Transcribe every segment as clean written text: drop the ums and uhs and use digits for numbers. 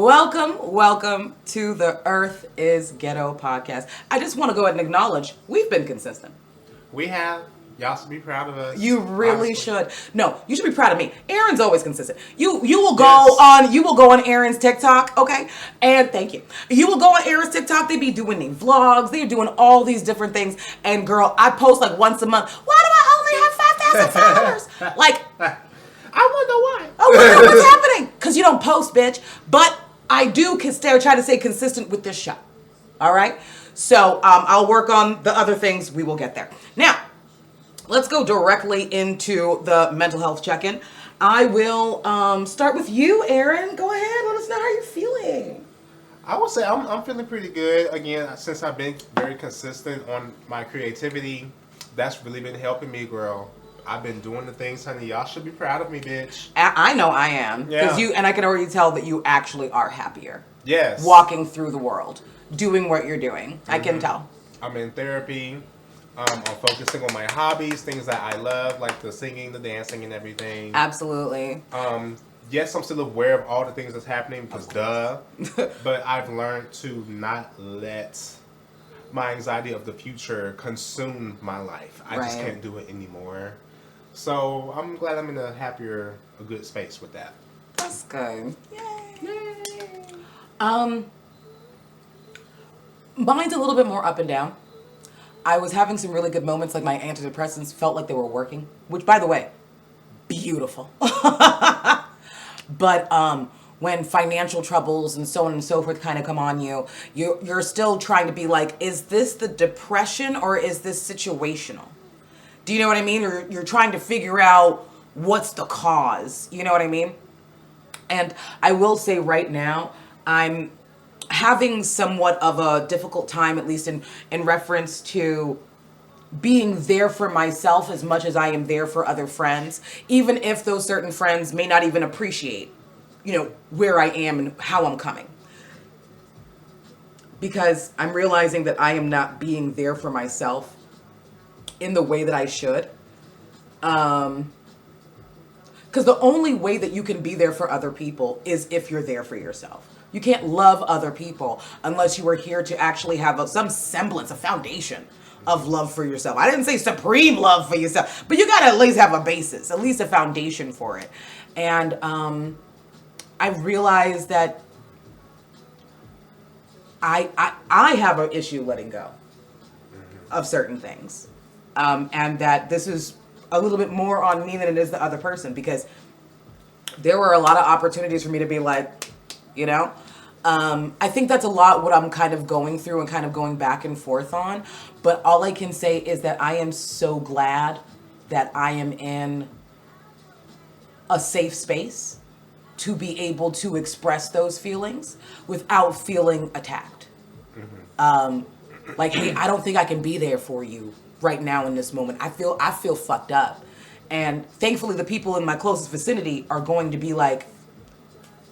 Welcome to the Earth is Ghetto podcast. I just want to go ahead and acknowledge we've been consistent. We have. Y'all should be proud of us. You really should. No, you should be proud of me. Aaron's always consistent. You will go on Aaron's TikTok, okay? And thank you. You will go on Aaron's TikTok. They be doing these vlogs. They're doing all these different things. And girl, I post like once a month. Why do I only have 5,000 followers? Like, I wonder why. I wonder what's happening. Because you don't post, bitch. But I do try to stay consistent with this show. All right? So I'll work on the other things. We will get there. Now, let's go directly into the mental health check-in. I will start with you, Aaron. Go ahead. Let us know how you're feeling. I would say I'm feeling pretty good. Again, since I've been very consistent on my creativity, that's really been helping me, girl. I've been doing the things, honey. Y'all should be proud of me, bitch. I know I am. Yeah. And I can already tell that you actually are happier. Yes. Walking through the world, doing what you're doing. I can tell. I'm in therapy. I'm focusing on my hobbies, things that I love, like the singing, the dancing, and everything. Absolutely. Yes, I'm still aware of all the things that's happening because but I've learned to not let my anxiety of the future consume my life. I just can't do it anymore. So I'm glad I'm in a good space with that. That's good. Yay. Mine's a little bit more up and down. I was having some really good moments, like my antidepressants felt like they were working, which, by the way, beautiful. But when financial troubles and so on and so forth kind of come on you're still trying to be like, is this the depression or is this situational? Do you know what I mean? Or you're trying to figure out what's the cause. You know what I mean? And I will say right now, I'm having somewhat of a difficult time, at least in reference to being there for myself as much as I am there for other friends, even if those certain friends may not even appreciate, where I am and how I'm coming. Because I'm realizing that I am not being there for myself in the way that I should. Because the only way that you can be there for other people is if you're there for yourself. You can't love other people unless you are here to actually have some semblance, a foundation of love for yourself. I didn't say supreme love for yourself, but you got to at least have a basis, at least a foundation for it. And I realized that I have an issue letting go of certain things. And that this is a little bit more on me than it is the other person, because there were a lot of opportunities for me to be like, I think that's a lot what I'm kind of going through and kind of going back and forth on. But all I can say is that I am so glad that I am in a safe space to be able to express those feelings without feeling attacked. Like, hey, I don't think I can be there for you right now in this moment. I feel fucked up. And thankfully the people in my closest vicinity are going to be like,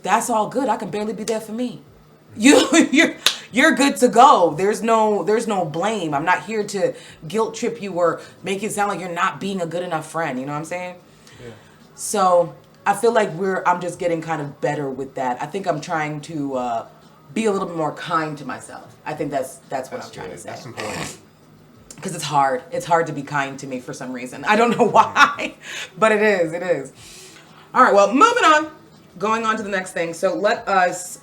that's all good. I can barely be there for me. You're good to go. There's no blame. I'm not here to guilt trip you or make it sound like you're not being a good enough friend. You know what I'm saying? Yeah. So I feel like I'm just getting kind of better with that. I think I'm trying to be a little bit more kind to myself. I think that's what I'm trying to say. That's important. Because it's hard. It's hard to be kind to me for some reason. I don't know why, but it is. It is. All right. Well, moving on. Going on to the next thing. So let us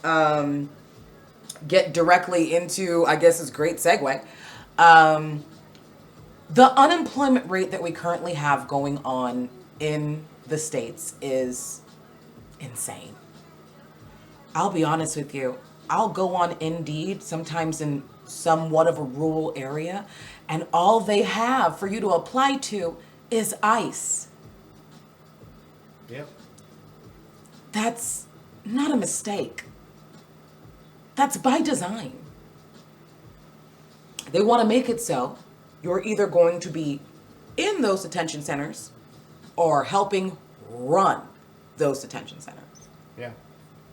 get directly into, I guess, this great segue. The unemployment rate that we currently have going on in the States is insane. I'll be honest with you. I'll go on Indeed, sometimes in somewhat of a rural area, and all they have for you to apply to is ICE. Yep. That's not a mistake. That's by design. They want to make it so you're either going to be in those detention centers or helping run those detention centers. Yeah.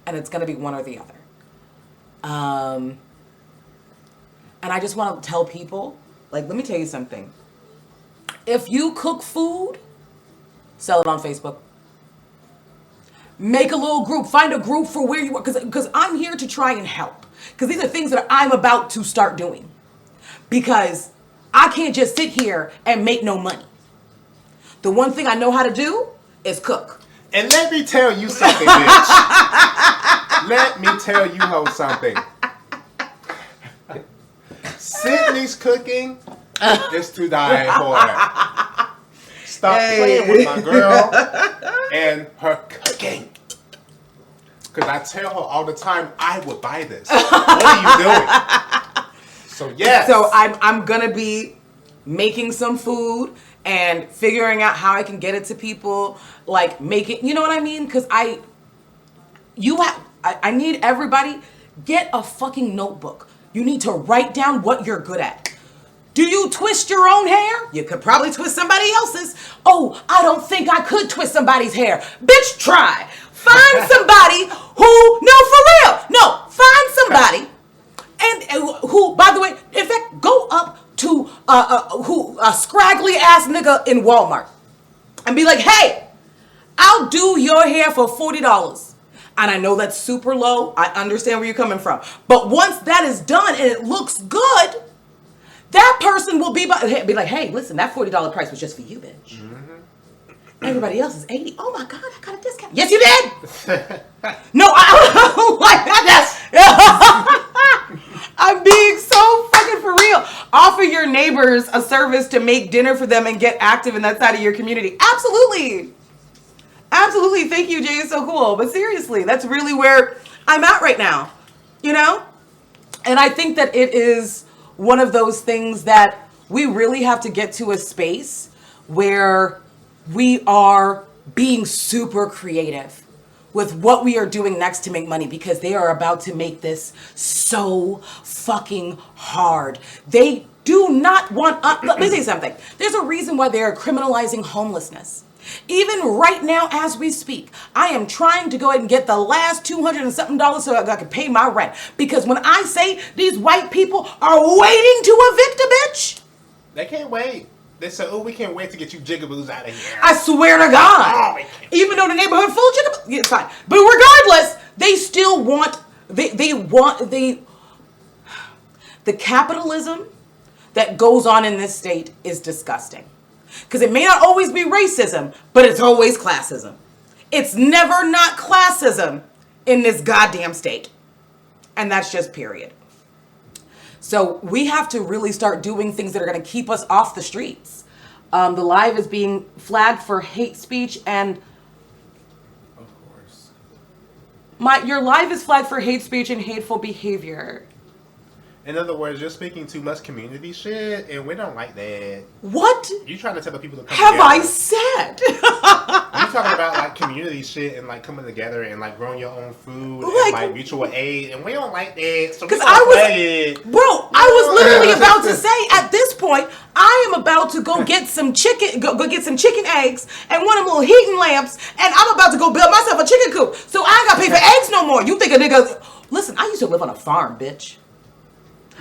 And it's going to be one or the other. And I just want to tell people, like, let me tell you something. If you cook food, sell it on Facebook. Make a little group. Find a group for where you are. Because I'm here to try and help. Because these are things that I'm about to start doing. Because I can't just sit here and make no money. The one thing I know how to do is cook. And let me tell you something, bitch. Let me tell you hoe something. Sydney's cooking is to die for. Stop playing with my girl and her cooking. Because I tell her all the time, I would buy this. What are you doing? So, yes. So, I'm going to be making some food and figuring out how I can get it to people. Like, making, you know what I mean? Because I need everybody, get a fucking notebook. You need to write down what you're good at. Do you twist your own hair? You could probably twist somebody else's. Oh, I don't think I could twist somebody's hair. Bitch, try. Find somebody who, no, for real. No, find somebody and who, by the way, in fact, go up to a scraggly ass nigga in Walmart and be like, hey, I'll do your hair for $40. And I know that's super low. I understand where you're coming from. But once that is done and it looks good, that person will be like, hey, listen, that $40 price was just for you, bitch. Mm-hmm. Everybody else is $80. Oh my God, I got a discount. Yes, you did. No, I don't like that. I'm being so fucking for real. Offer your neighbors a service to make dinner for them and get active in that side of your community. Absolutely. Absolutely. Thank you, Jay. It's so cool. But seriously, that's really where I'm at right now. You know? And I think that it is one of those things that we really have to get to a space where we are being super creative with what we are doing next to make money, because they are about to make this so fucking hard. They do not want, let me say something. There's a reason why they are criminalizing homelessness. Even right now as we speak, I am trying to go ahead and get the last $200 and something so I can pay my rent. Because when I say these white people are waiting to evict a bitch, they can't wait. They say, oh, we can't wait to get you jigaboos out of here. I swear to God. Oh, even though the neighborhood full of jigaboos, yeah, it's fine. But regardless, they still want, the capitalism that goes on in this state is disgusting. Because it may not always be racism, but it's always classism. It's never not classism in this goddamn state. And that's just period. So we have to really start doing things that are going to keep us off the streets. The live is being flagged for hate speech and... Of course. Your live is flagged for hate speech and hateful behavior. In other words, you're speaking too much community shit, and we don't like that. What? You trying to tell the people to come have together. I said? You talking about like community shit and like coming together and like growing your own food and like mutual aid, and we don't like that. So we don't play it. Bro, I was literally about to say at this point, I am about to go get some chicken, go get some chicken eggs and one of them little heating lamps, and I'm about to go build myself a chicken coop, so I ain't got to pay for eggs no more. You think a nigga? Listen, I used to live on a farm, bitch.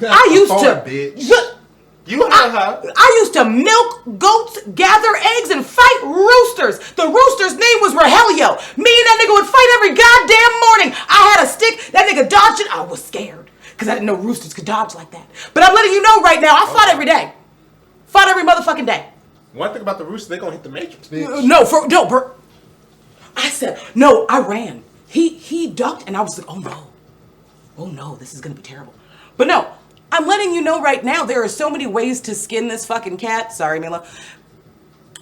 I used to, bitch. You heard her. I used to milk goats, gather eggs, and fight roosters. The rooster's name was Rogelio. Me and that nigga would fight every goddamn morning. I had a stick. That nigga dodged it. I was scared because I didn't know roosters could dodge like that. But I'm letting you know right now, I fought every day. Fought every motherfucking day. One thing about the rooster, they gonna hit the matrix, bitch. No, I said, no, I ran. He ducked, and I was like, oh no, this is gonna be terrible. But no, I'm letting you know right now, there are so many ways to skin this fucking cat. Sorry, Mila.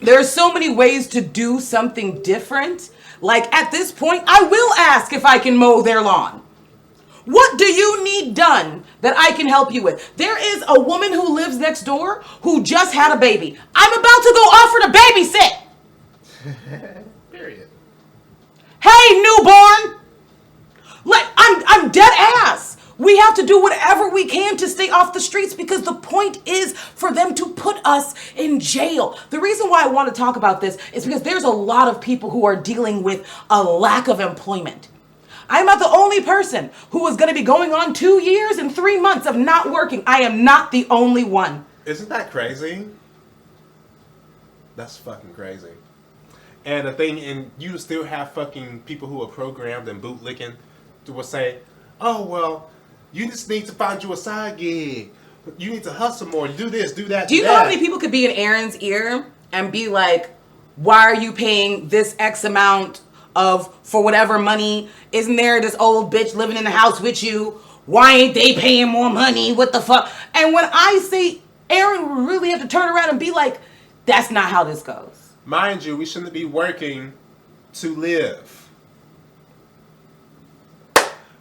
There are so many ways to do something different. Like at this point, I will ask if I can mow their lawn. What do you need done that I can help you with? There is a woman who lives next door who just had a baby. I'm about to go offer to babysit. Period. Hey, newborn. Like, I'm dead ass. We have to do whatever we can to stay off the streets because the point is for them to put us in jail. The reason why I want to talk about this is because there's a lot of people who are dealing with a lack of employment. I'm not the only person who is going to be going on 2 years and 3 months of not working. I am not the only one. Isn't that crazy? That's fucking crazy. And the thing, and you still have fucking people who are programmed and bootlicking to will say, oh, well, you just need to find you a side gig. You need to hustle more. Do this, do that. Do you know how many people could be in Aaron's ear and be like, why are you paying this X amount for whatever money? Isn't there this old bitch living in the house with you? Why ain't they paying more money? What the fuck? And when I say Aaron would really have to turn around and be like, that's not how this goes. Mind you, we shouldn't be working to live.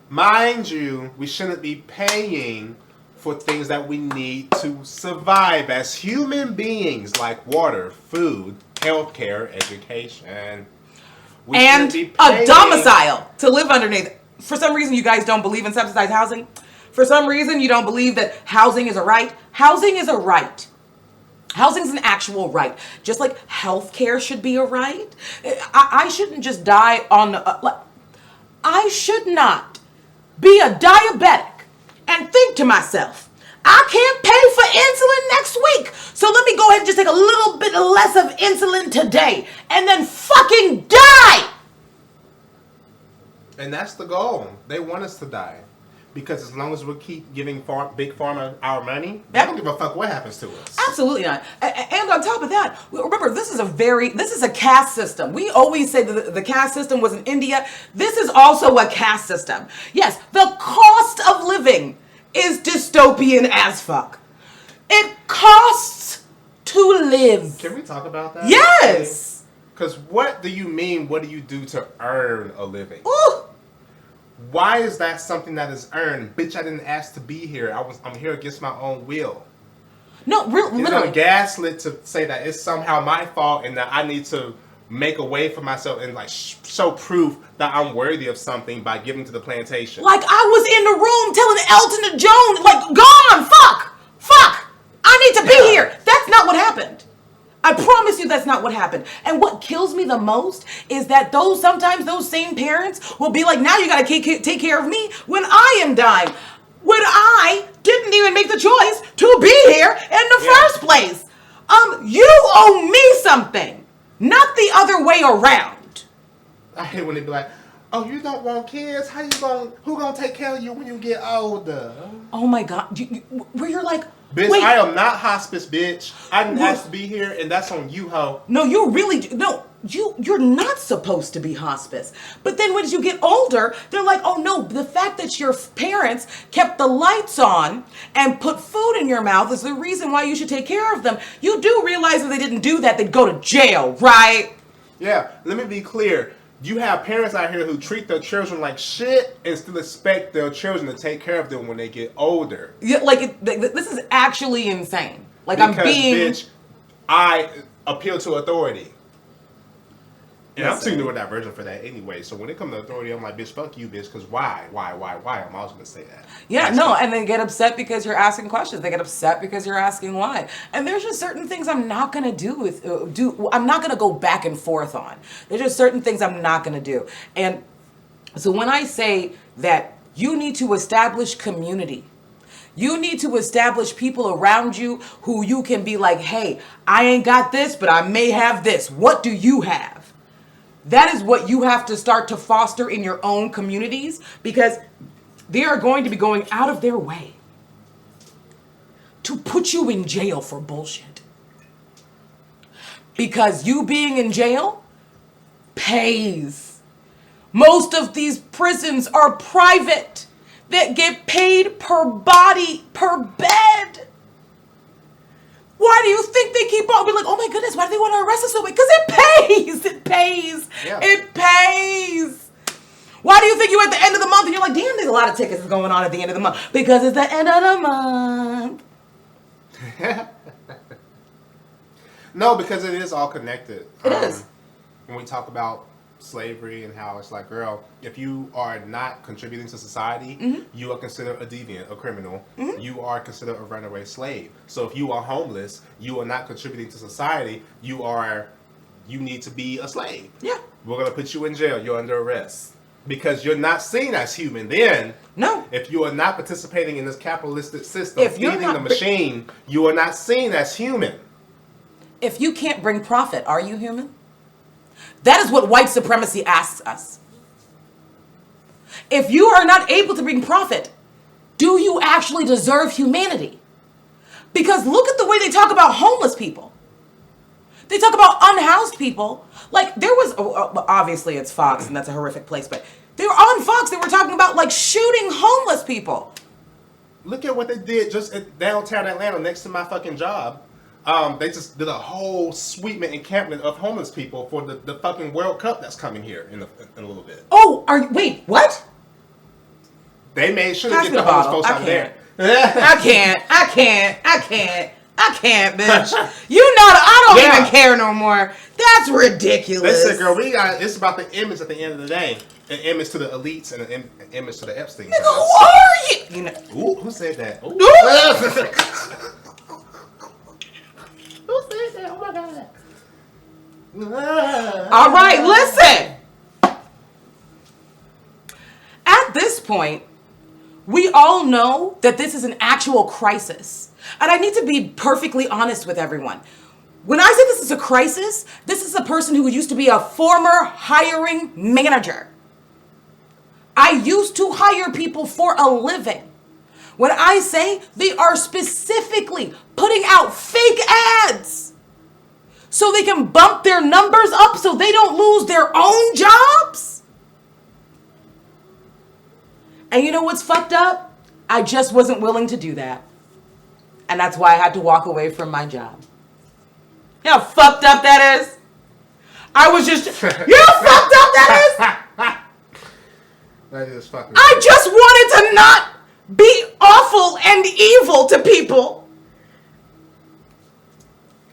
Mind you, we shouldn't be paying for things that we need to survive as human beings, like water, food, healthcare, education. We and a domicile to live underneath. For some reason, you guys don't believe in subsidized housing. For some reason, you don't believe that housing is a right. Housing is a right. Housing is an actual right. Just like healthcare should be a right. I shouldn't just die on... I should not be a diabetic and think to myself, I can't pay for insulin next week, so let me go ahead and just take a little bit less of insulin today and then fucking die. And that's the goal. They want us to die. Because as long as we keep giving Big Pharma our money, they don't give a fuck what happens to us. Absolutely not. And on top of that, remember, this is a caste system. We always say that the caste system was in India. This is also a caste system. Yes, the cost of living is dystopian as fuck. It costs to live. Can we talk about that? Yes. Because what do you mean, what do you do to earn a living? Ooh. Why is that something that is earned? Bitch, I didn't ask to be here. I'm here against my own will. No, literally. I'm gaslit to say that it's somehow my fault and that I need to make a way for myself and like show proof that I'm worthy of something by giving to the plantation. Like I was in the room telling Elton John, like, gone, fuck, I need to be here. That's not what happened. I promise you that's not what happened. And what kills me the most is that sometimes those same parents will be like, now you gotta take care of me when I am dying. When I didn't even make the choice to be here in the first place. You owe me something, not the other way around. I hate when they be like, oh, you don't want kids? Who gonna take care of you when you get older? Oh my God, where you're like, bitch, wait. I am not hospice, bitch. I didn't ask to be here, and that's on you, ho. No, you're not supposed to be hospice. But then when you get older, they're like, oh no, the fact that your parents kept the lights on and put food in your mouth is the reason why you should take care of them. You do realize if they didn't do that, they'd go to jail, right? Yeah, let me be clear. You have parents out here who treat their children like shit and still expect their children to take care of them when they get older. Yeah, this is actually insane. Like, bitch, I appeal to authority. And I'm too neurodivergent for that anyway. So when it comes to authority, I'm like, bitch, fuck you, bitch, because why? I'm always going to say that. Yeah, no, and they get upset because you're asking questions. They get upset because you're asking why. And there's just certain things I'm not going to I'm not going to go back and forth on. There's just certain things I'm not going to do. And so when I say that you need to establish community, you need to establish people around you who you can be like, hey, I ain't got this, but I may have this. What do you have? That is what you have to start to foster in your own communities, because they are going to be going out of their way to put you in jail for bullshit. Because you being in jail pays. Most of these prisons are private that get paid per body, per bed. Why do you think they keep on? Be like, oh my goodness, why do they want to arrest us so much? Because it pays. It pays. Yeah. It pays. Why do you think you're at the end of the month and you're like, damn, there's a lot of tickets going on at the end of the month? Because it's the end of the month. No, because it is all connected. It is. When we talk about slavery and how it's like, girl, if you are not contributing to society, mm-hmm. you are considered a deviant, a criminal. Mm-hmm. You are considered a runaway slave. So if you are homeless, you are not contributing to society. You need to be a slave. Yeah. We're going to put you in jail. You're under arrest. Because you're not seen as human then. No. If you are not participating in this capitalistic system, feeding the machine, you are not seen as human. If you can't bring profit, are you human? That is what white supremacy asks us. If you are not able to bring profit, do you actually deserve humanity? Because look at the way they talk about homeless people. They talk about unhoused people. Like there was, obviously it's Fox and that's a horrific place, but they were on Fox. They were talking about like shooting homeless people. Look at what they did just at downtown Atlanta next to my fucking job. They just did a whole sweepment encampment of homeless people for the fucking World Cup that's coming here in a little bit. Oh, wait, what? They made sure to get the homeless folks out there. I can't, bitch. I don't even care no more. That's ridiculous. Listen, girl, it's about the image at the end of the day. An image to the elites and an image to the Epstein. Nigga, who are you? Ooh, who said that? Ooh. Who said that? Oh my God. All right, listen. At this point, we all know that this is an actual crisis. And I need to be perfectly honest with everyone. When I say this is a crisis, this is a person who used to be a former hiring manager. I used to hire people for a living. When I say they are specifically putting out fake ads so they can bump their numbers up so they don't lose their own jobs. And you know what's fucked up? I just wasn't willing to do that. And that's why I had to walk away from my job. You know how fucked up that is? I was just, you know how fucked up that is? That is fucking I just wanted to not be awful and evil to people.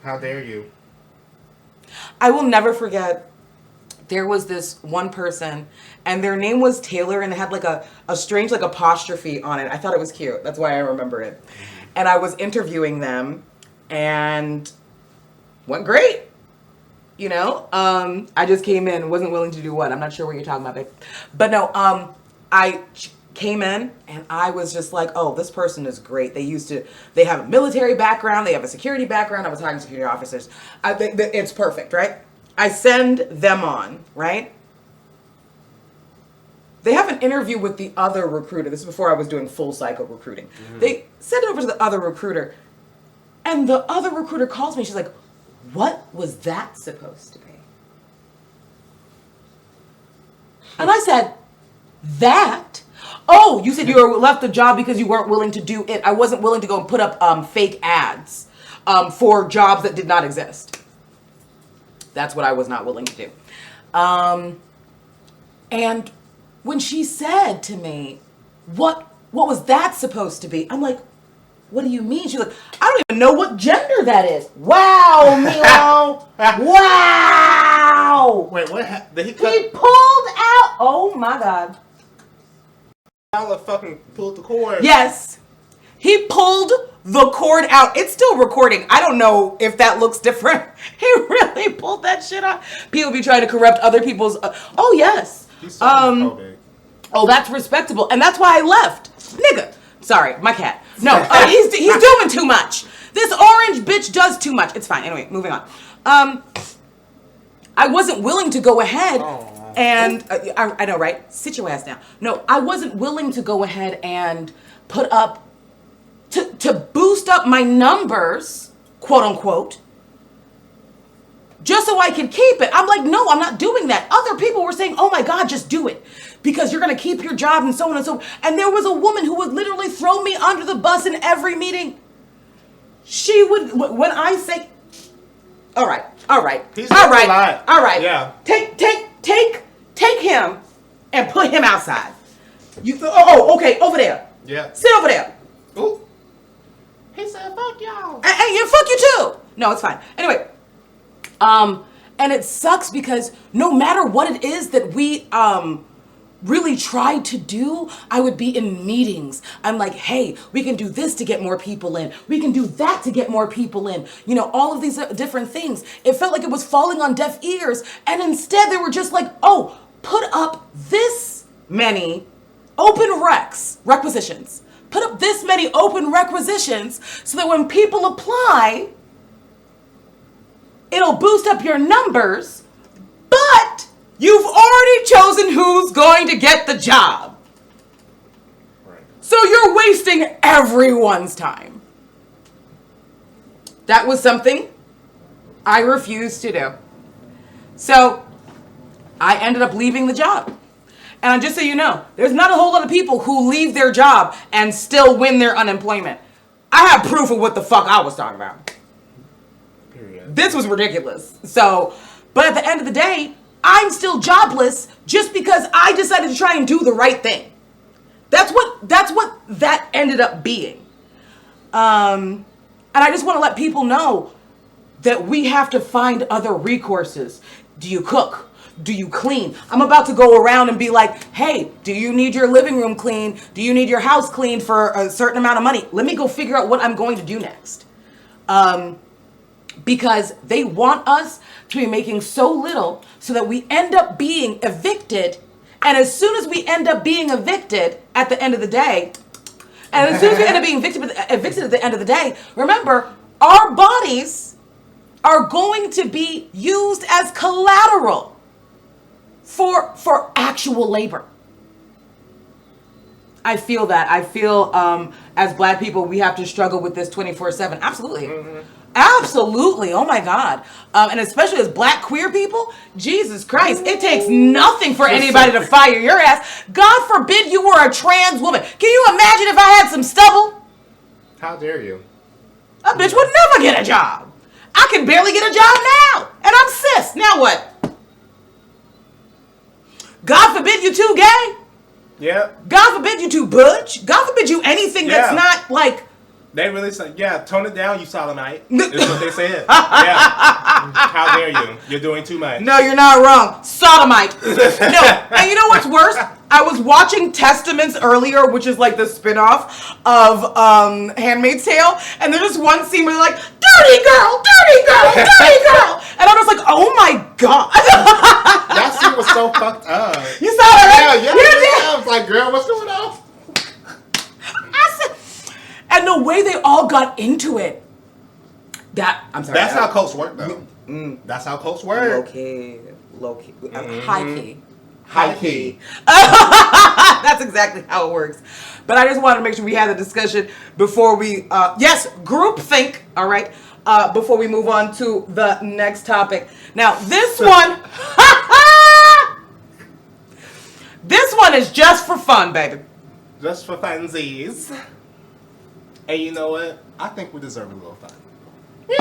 How dare you? I will never forget, there was this one person, and their name was Taylor, and they had like a strange like apostrophe on it. I thought it was cute. That's why I remember it. And I was interviewing them, and went great. You know, I just came in, wasn't willing to do what? I'm not sure what you're talking about, babe. But no, I came in and I was just like, oh, this person is great. They have a military background. They have a security background. I was talking to security officers. I think that it's perfect, right? I send them on, right? They have an interview with the other recruiter. This is before I was doing full cycle recruiting. Mm-hmm. They send it over to the other recruiter. And the other recruiter calls me. She's like, what was that supposed to be? And I said, that? Oh, you said you left the job because you weren't willing to do it. I wasn't willing to go and put up fake ads for jobs that did not exist. That's what I was not willing to do. And when she said to me, what was that supposed to be? I'm like, what do you mean? She's like, I don't even know what gender that is. Wow, Milo. Wow. Wait, what happened? He pulled out. Oh my God. Milo fucking pulled the cord. Yes. He pulled the cord out. It's still recording. I don't know if that looks different. He really pulled that shit out. People be trying to corrupt other people's. Oh, yes. Oh, that's respectable. And that's why I left. Nigga. Sorry, my cat. No, he's doing too much. This orange bitch does too much. It's fine. Anyway, moving on. I wasn't willing to go ahead and I know, right? Sit your ass down. No, I wasn't willing to go ahead and put up to boost up my numbers, quote unquote, just so I could keep it. I'm like, no, I'm not doing that. Other people were saying, oh my God, just do it because you're going to keep your job and so on and so on. And there was a woman who would literally throw me under the bus in every meeting. She would, when I say, all right. Yeah. Take him and put him outside. Okay, over there. Yeah. Sit over there. Ooh. He said, fuck y'all. And fuck you too. No, it's fine. Anyway, and it sucks because no matter what it is that we really tried to do, I would be in meetings. I'm like, hey, we can do this to get more people in. We can do that to get more people in. You know, all of these different things. It felt like it was falling on deaf ears. And instead they were just like, oh, put up this many open requisitions. Put up this many open requisitions so that when people apply, it'll boost up your numbers. But you've already chosen who's going to get the job. Right. So you're wasting everyone's time. That was something I refused to do. So I ended up leaving the job. And just so you know, there's not a whole lot of people who leave their job and still win their unemployment. I have proof of what the fuck I was talking about. Period. This was ridiculous. So, but at the end of the day, I'm still jobless just because I decided to try and do the right thing. That's what that ended up being. And I just want to let people know that we have to find other recourses. Do you cook? Do you clean? I'm about to go around and be like, hey, do you need your living room cleaned? Do you need your house cleaned for a certain amount of money? Let me go figure out what I'm going to do next. Because they want us to be making so little so that we end up being evicted. And as soon as we end up being evicted at the end of the day, and as soon as we end up being evicted at the end of the day, remember, our bodies are going to be used as collateral for actual labor. I feel that. I feel as Black people, we have to struggle with this 24/7. Absolutely. Mm-hmm. Absolutely. Oh my God. And especially as Black queer people, Jesus Christ, it takes nothing for anybody to fire your ass. God forbid you were a trans woman. Can you imagine if I had some stubble? How dare you? A bitch would never get a job. I can barely get a job now. And I'm cis. Now what? God forbid you too gay. Yeah. God forbid you too butch. God forbid you anything that's not like. They really said, yeah, tone it down, you sodomite. Is what they said. Yeah. How dare you? You're doing too much. No, you're not wrong. Sodomite. No. And you know what's worse? I was watching Testaments earlier, which is like the spinoff of Handmaid's Tale. And there's this one scene where they're like, dirty girl, dirty girl, dirty girl. And I was like, oh my God. That scene was so fucked up. You saw that, right? Yeah. I was like, girl, what's going on? And the way they all got into it. I'm sorry. That's how cults work, though. That's how cults work. Low key. Mm-hmm. High key. That's exactly how it works. But I just wanted to make sure we had the discussion before we, groupthink, all right, before we move on to the next topic. Now, this one, this one is just for fun, baby. Just for funsies. And you know what? I think we deserve a little fun. Yeah.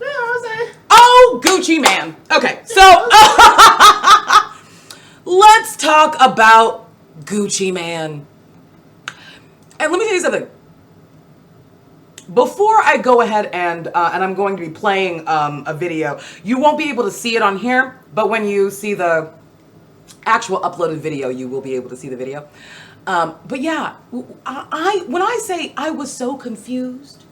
Yeah, I say. Oh, Gucci man. Okay, so let's talk about Gucci man. And let me tell you something. Before I go ahead and I'm going to be playing a video, you won't be able to see it on here, but when you see the actual uploaded video, you will be able to see the video. But yeah, when I say I was so confused,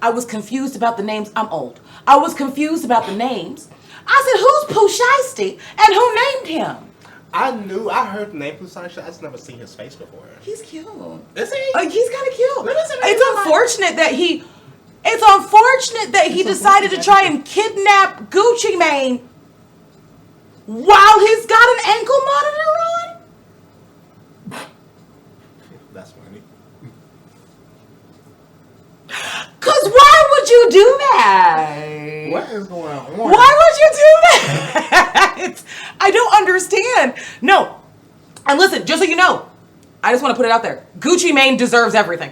I was confused about the names. I'm old. I was confused about the names. I said, who's Pooh Shiesty and who named him? I heard the name Pooh Shiesty. I just never seen his face before. He's cute. Is he? He's kind of cute. It's unfortunate that he decided to try and kidnap Gucci Mane while he's got an ankle monitor on. That's funny. Cause why would you do that? What is going on? Why would you do that? I don't understand. No. And listen, just so you know, I just want to put it out there. Gucci Mane deserves everything.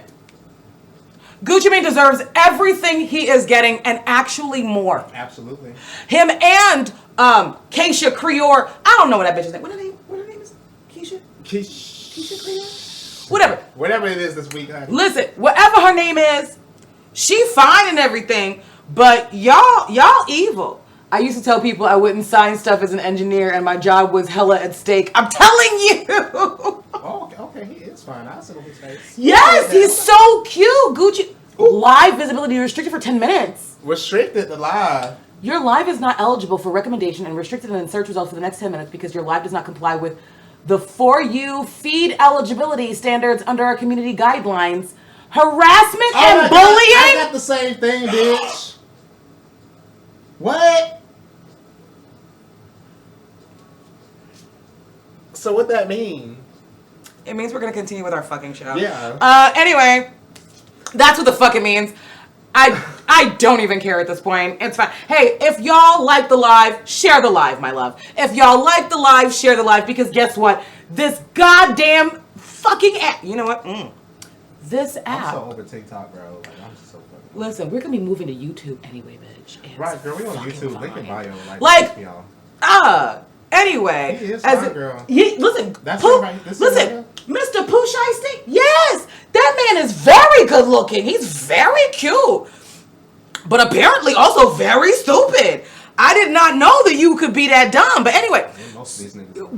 Gucci Mane deserves everything he is getting and actually more. Absolutely. Him and Keisha Creor. I don't know what that bitch's name. What her name is? Keisha Creor? Whatever it is this week, honey. Listen, whatever her name is, she fine and everything, but y'all evil. I used to tell people I wouldn't sign stuff as an engineer and my job was hella at stake. I'm telling you. Oh, okay, he is fine. I see his face. Yes, he's so cute. Gucci. Ooh. Live visibility restricted for 10 minutes. Restricted to live. Your live is not eligible for recommendation and restricted in search results for the next 10 minutes because your live does not comply with the For You feed eligibility standards under our community guidelines. Harassment and bullying. I got the same thing, bitch. What? So what that mean? It means we're gonna continue with our fucking show. Yeah. Anyway, that's what the fuck it means. I don't even care at this point. It's fine. Hey, if y'all like the live, share the live, my love. If y'all like the live, share the live, because guess what? This goddamn fucking app. You know what? This app. I'm so over TikTok, bro. Like, I'm so fucking. Listen, we're gonna be moving to YouTube anyway, bitch. It's right, girl. We on YouTube. fine. Link in bio. Anyway. He is fine, girl. Listen, That's Pooh, right. listen, Mr. Pooh Shiesty, yes, that man is very good looking. He's very cute, but apparently also very stupid. I did not know that you could be that dumb. But anyway. Most of these niggas.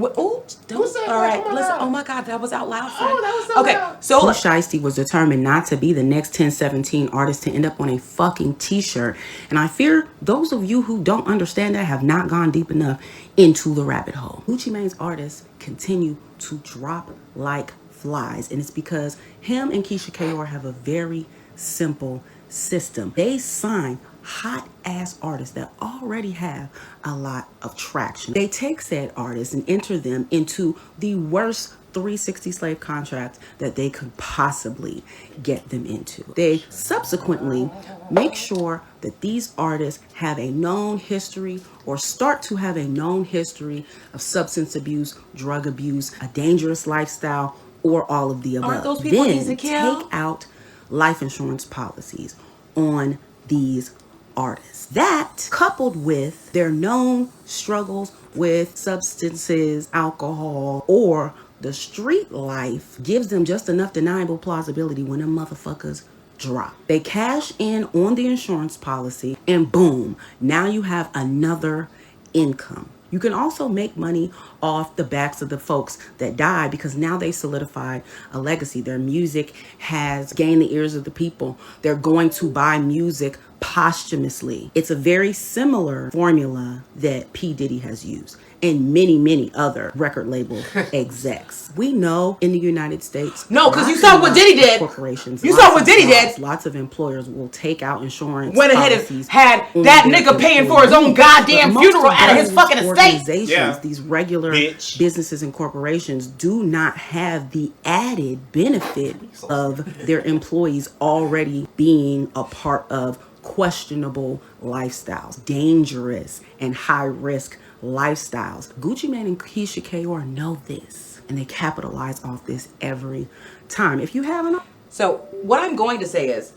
All right, listen. Oh my God, that was out loud. Friend. Oh, that was so loud. So Pooh Shiesty was determined not to be the next 1017 artist to end up on a fucking t-shirt. And I fear those of you who don't understand that have not gone deep enough into the rabbit hole. Gucci Mane's artists continue to drop like flies. And it's because him and Keisha Kaur have a very simple system. They sign hot ass artists that already have a lot of traction. They take said artists and enter them into the worst 360 slave contracts that they could possibly get them into. They subsequently make sure that these artists have a known history or start to have a known history of substance abuse, drug abuse, a dangerous lifestyle, or all of the above. Aren't those people then easy to kill? take out life insurance policies on these artists. That, coupled with their known struggles with substances, alcohol, or the street life, gives them just enough deniable plausibility when them motherfuckers drop. They cash in on the insurance policy and boom, now you have another income. You can also make money off the backs of the folks that die because now they solidified a legacy. Their music has gained the ears of the people. They're going to buy music posthumously. It's a very similar formula that P. Diddy has used and many, many other record label execs. We know in the United States. No, because you saw what Diddy did. Corporations. You saw what Diddy did. Lots of employers will take out insurance. Went ahead and had that nigga paying for his own goddamn funeral out of his fucking estate. Yeah. These regular businesses and corporations do not have the added benefit of their employees already being a part of questionable lifestyles, dangerous and high risk lifestyles. Gucci Mane and Keisha Kaur know this, and they capitalize off this every time. If you haven't. So what I'm going to say is,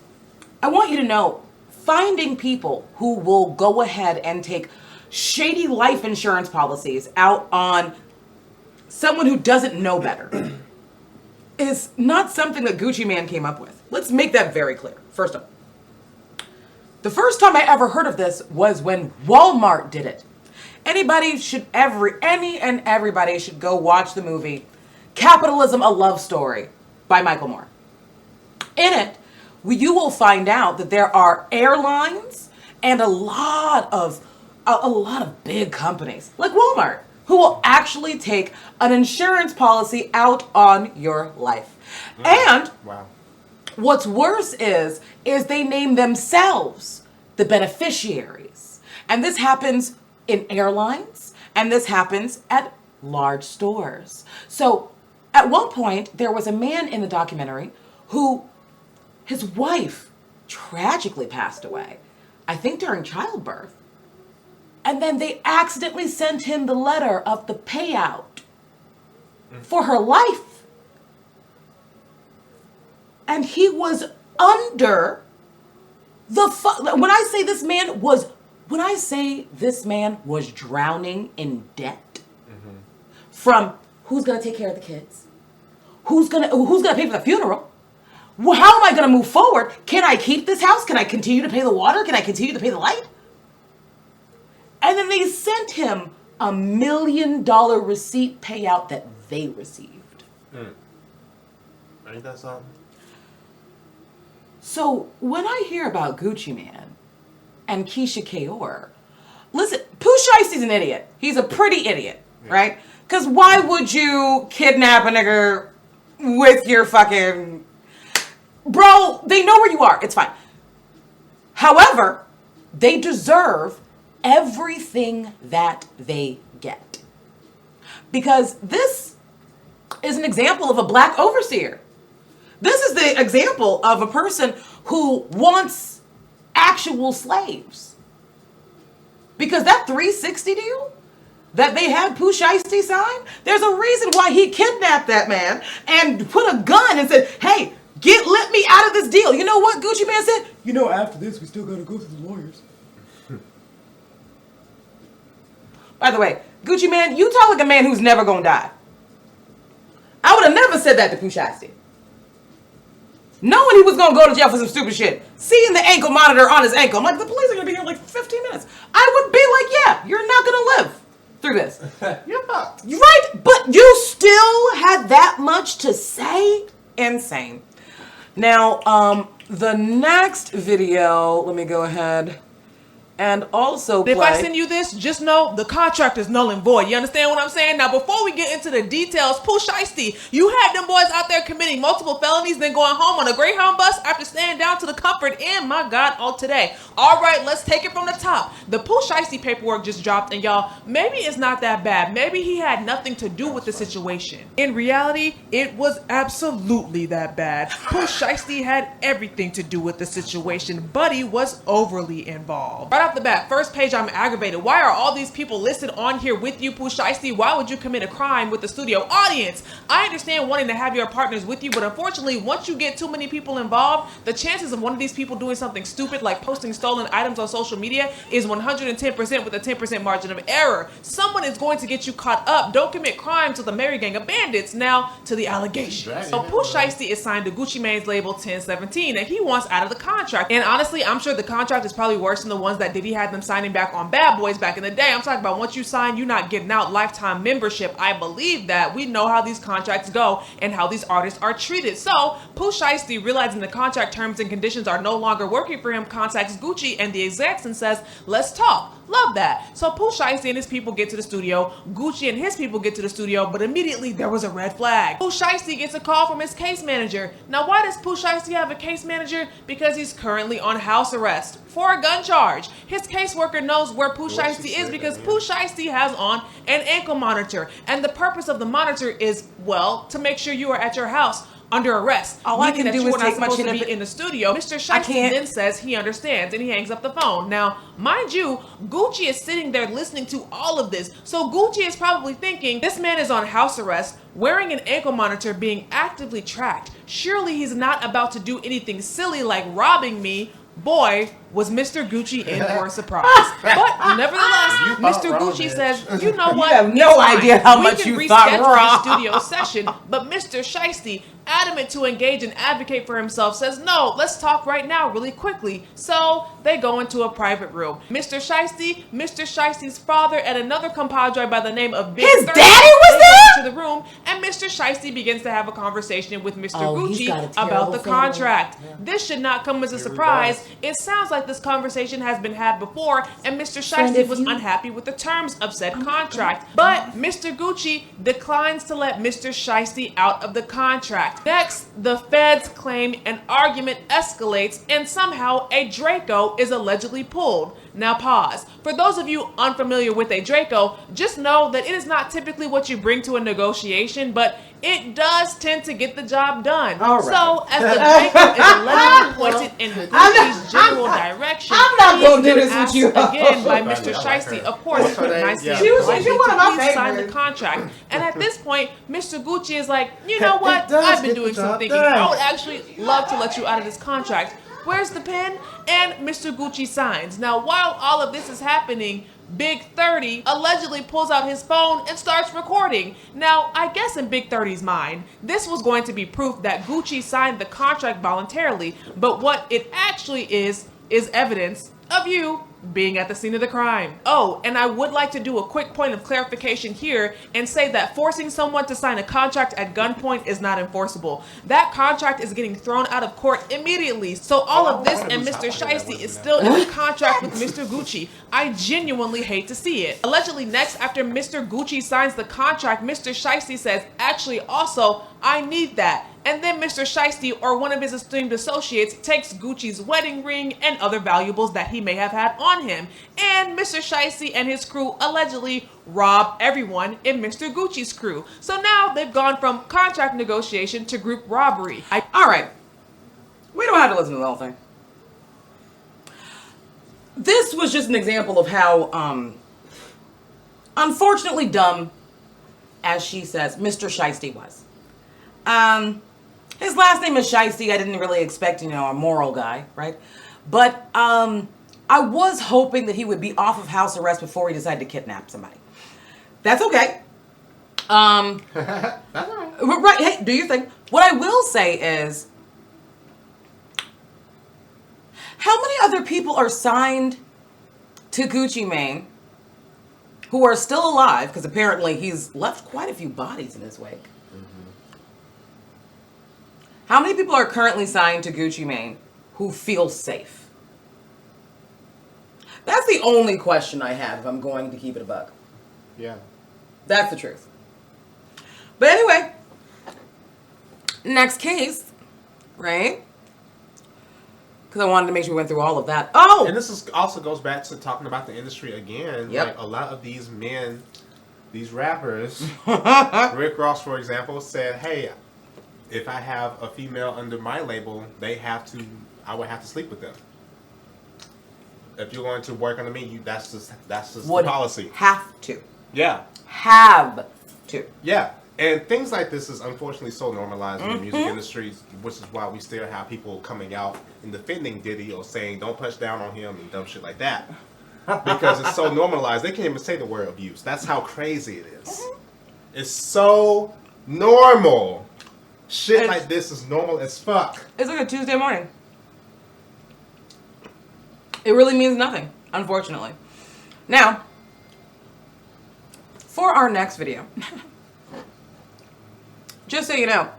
I want you to know, finding people who will go ahead and take shady life insurance policies out on someone who doesn't know better is not something that Gucci Mane came up with. Let's make that very clear. First off, the first time I ever heard of this was when Walmart did it. Everybody should go watch the movie Capitalism, a Love Story by Michael Moore. In it, you will find out that there are airlines and a lot of big companies like Walmart who will actually take an insurance policy out on your life. And what's worse is they name themselves the beneficiaries. And this happens in airlines, and this happens at large stores. So at one point, there was a man in the documentary who his wife tragically passed away, I think during childbirth. And then they accidentally sent him the letter of the payout for her life. And he was under the when I say this man was drowning in debt from who's gonna take care of the kids, who's gonna pay for the funeral, how am I gonna move forward? Can I keep this house? Can I continue to pay the water? Can I continue to pay the light? And then they sent him $1 million receipt payout that they received. Ain't that something? So when I hear about Gucci Mane and Keisha Kaur, listen, Pooh Shiesty's an idiot. He's a pretty idiot, right? Because why would you kidnap a nigger with your fucking... Bro, they know where you are. It's fine. However, they deserve everything that they get. Because this is an example of a black overseer. This is the example of a person who wants actual slaves. Because that 360 deal that they had Pooh Shiesty sign, there's a reason why he kidnapped that man and put a gun and said, hey, let me out of this deal. You know what Gucci Man said? You know, after this, we still gotta go through the lawyers. By the way, Gucci Man, you talk like a man who's never gonna die. I would have never said that to Pooh Shiesty. Knowing he was gonna go to jail for some stupid shit. Seeing the ankle monitor on his ankle. I'm like, the police are gonna be here in like 15 minutes. I would be like, yeah, you're not gonna live through this. You're fucked. Right, but you still had that much to say? Insane. Now, the next video, let me go ahead and also play. If I send you this, just know the contract is null and void. You understand what I'm saying? Now, before we get into the details, Pooh Shiesty, you had them boys out there committing multiple felonies, then going home on a Greyhound bus after staying down to the Comfort Inn. My God, all today. All right, let's take it from the top. The Pooh Shiesty paperwork just dropped, and y'all, maybe it's not that bad. Maybe he had nothing to do with the situation. In reality, it was absolutely that bad. Pooh Shiesty had everything to do with the situation. Buddy was overly involved. Right off the bat, first page, I'm aggravated. Why are all these people listed on here with you, Pooh Shiesty? Why would you commit a crime with the studio audience? I understand wanting to have your partners with you, but unfortunately, once you get too many people involved, the chances of one of these people doing something stupid like posting stolen items on social media is 110% with a 10% margin of error. Someone is going to get you caught up. Don't commit crimes with a merry gang of bandits. Now to the allegations. So Pooh Shiesty is signed to Gucci Mane's label 1017, and he wants out of the contract. And honestly, I'm sure the contract is probably worse than the ones that Diddy had them signing back on Bad Boys back in the day. I'm talking about once you sign, you're not getting out lifetime membership. I believe that. We know how these contracts go and how these artists are treated. So Pooh Shiesty, realizing the contract terms and conditions are no longer working for him, contacts Gucci and the execs and says, let's talk. Love that. So Pooh Shiesty and his people get to the studio. Gucci and his people get to the studio, but immediately there was a red flag. Pooh Shiesty gets a call from his case manager. Now, why does Pooh Shiesty have a case manager? Because he's currently on house arrest for a gun charge. His caseworker knows where Pooh Shiesty is because Pooh Shiesty has on an ankle monitor. And the purpose of the monitor is, well, to make sure you are at your house under arrest. All I can do is take my shit to be in the studio. Mr. Shiesty then says he understands and he hangs up the phone. Now, mind you, Gucci is sitting there listening to all of this. So Gucci is probably thinking, this man is on house arrest, wearing an ankle monitor, being actively tracked. Surely he's not about to do anything silly like robbing me. Boy, was Mr. Gucci in for a surprise. But nevertheless, Mr. Gucci says, you know what? You have no idea how much you thought wrong. We can reschedule the studio session, but Mr. Shiesty, adamant to engage and advocate for himself, says, no, let's talk right now really quickly. So they go into a private room. Mr. Shiesty, Mr. Shiesty's father, and another compadre by the name of Big His 30, daddy was there? to the room, and Mr. Shiesty begins to have a conversation with Mr. Gucci about the contract. Yeah. This should not come as a surprise. It sounds like this conversation has been had before, and Mr. Shiesty was unhappy with the terms of said contract. But Mr. Gucci declines to let Mr. Shiesty out of the contract. Next, the feds claim an argument escalates, and somehow a Draco is allegedly pulled. Now pause. For those of you unfamiliar with a Draco, just know that it is not typically what you bring to a negotiation, but it does tend to get the job done. All right. So, as the Draco is allegedly pointed in Gucci's general direction, I'm not going to do this with you again by Mr. Shiesty. Of course, nicely She was one of my please sign the favorites. contract. And at this point, Mr. Gucci is like, you know what? I've been doing some thinking. I would actually love to let you out of this contract. Where's the pen? And Mr. Gucci signs. Now, while all of this is happening, Big 30 allegedly pulls out his phone and starts recording. Now, I guess in Big 30's mind, this was going to be proof that Gucci signed the contract voluntarily, but what it actually is evidence of you being at the scene of the crime. Oh, and I would like to do a quick point of clarification here and say that forcing someone to sign a contract at gunpoint is not enforceable. That contract is getting thrown out of court immediately. So all of this and Mr. Shiesty is still in the contract with Mr. Gucci. I genuinely hate to see it. Allegedly next, after Mr. Gucci signs the contract, Mr. Shiesty says, actually also, I need that. And then Mr. Shiesty or one of his esteemed associates takes Gucci's wedding ring and other valuables that he may have had on him. And Mr. Shiesty and his crew allegedly rob everyone in Mr. Gucci's crew. So now they've gone from contract negotiation to group robbery. All right. We don't have to listen to the whole thing. This was just an example of how, unfortunately dumb, as she says, Mr. Shiesty was. His last name is Shiesty. I didn't really expect, a moral guy, right? But I was hoping that he would be off of house arrest before he decided to kidnap somebody. That's okay. That's all right. Right, hey, do your thing. What I will say is, how many other people are signed to Gucci Mane who are still alive? Because apparently he's left quite a few bodies in his wake. How many people are currently signed to Gucci Mane who feel safe? That's the only question I have if I'm going to keep it a buck. Yeah. That's the truth. But anyway, next case, right? Because I wanted to make sure we went through all of that. Oh! And this also goes back to talking about the industry again. Yep. Like a lot of these men, these rappers, Rick Ross, for example, said, hey, if I have a female under my label, I would have to sleep with them. If you're going to work under me, that's just the policy. Have to. Yeah. Have to. Yeah. And things like this is unfortunately so normalized in the music industry, which is why we still have people coming out and defending Diddy or saying don't punch down on him and dumb shit like that. Because it's so normalized, they can't even say the word abuse. That's how crazy it is. It's so normal. Shit like this is normal as fuck. It's like a Tuesday morning. It really means nothing, unfortunately. Now, for our next video, just so you know,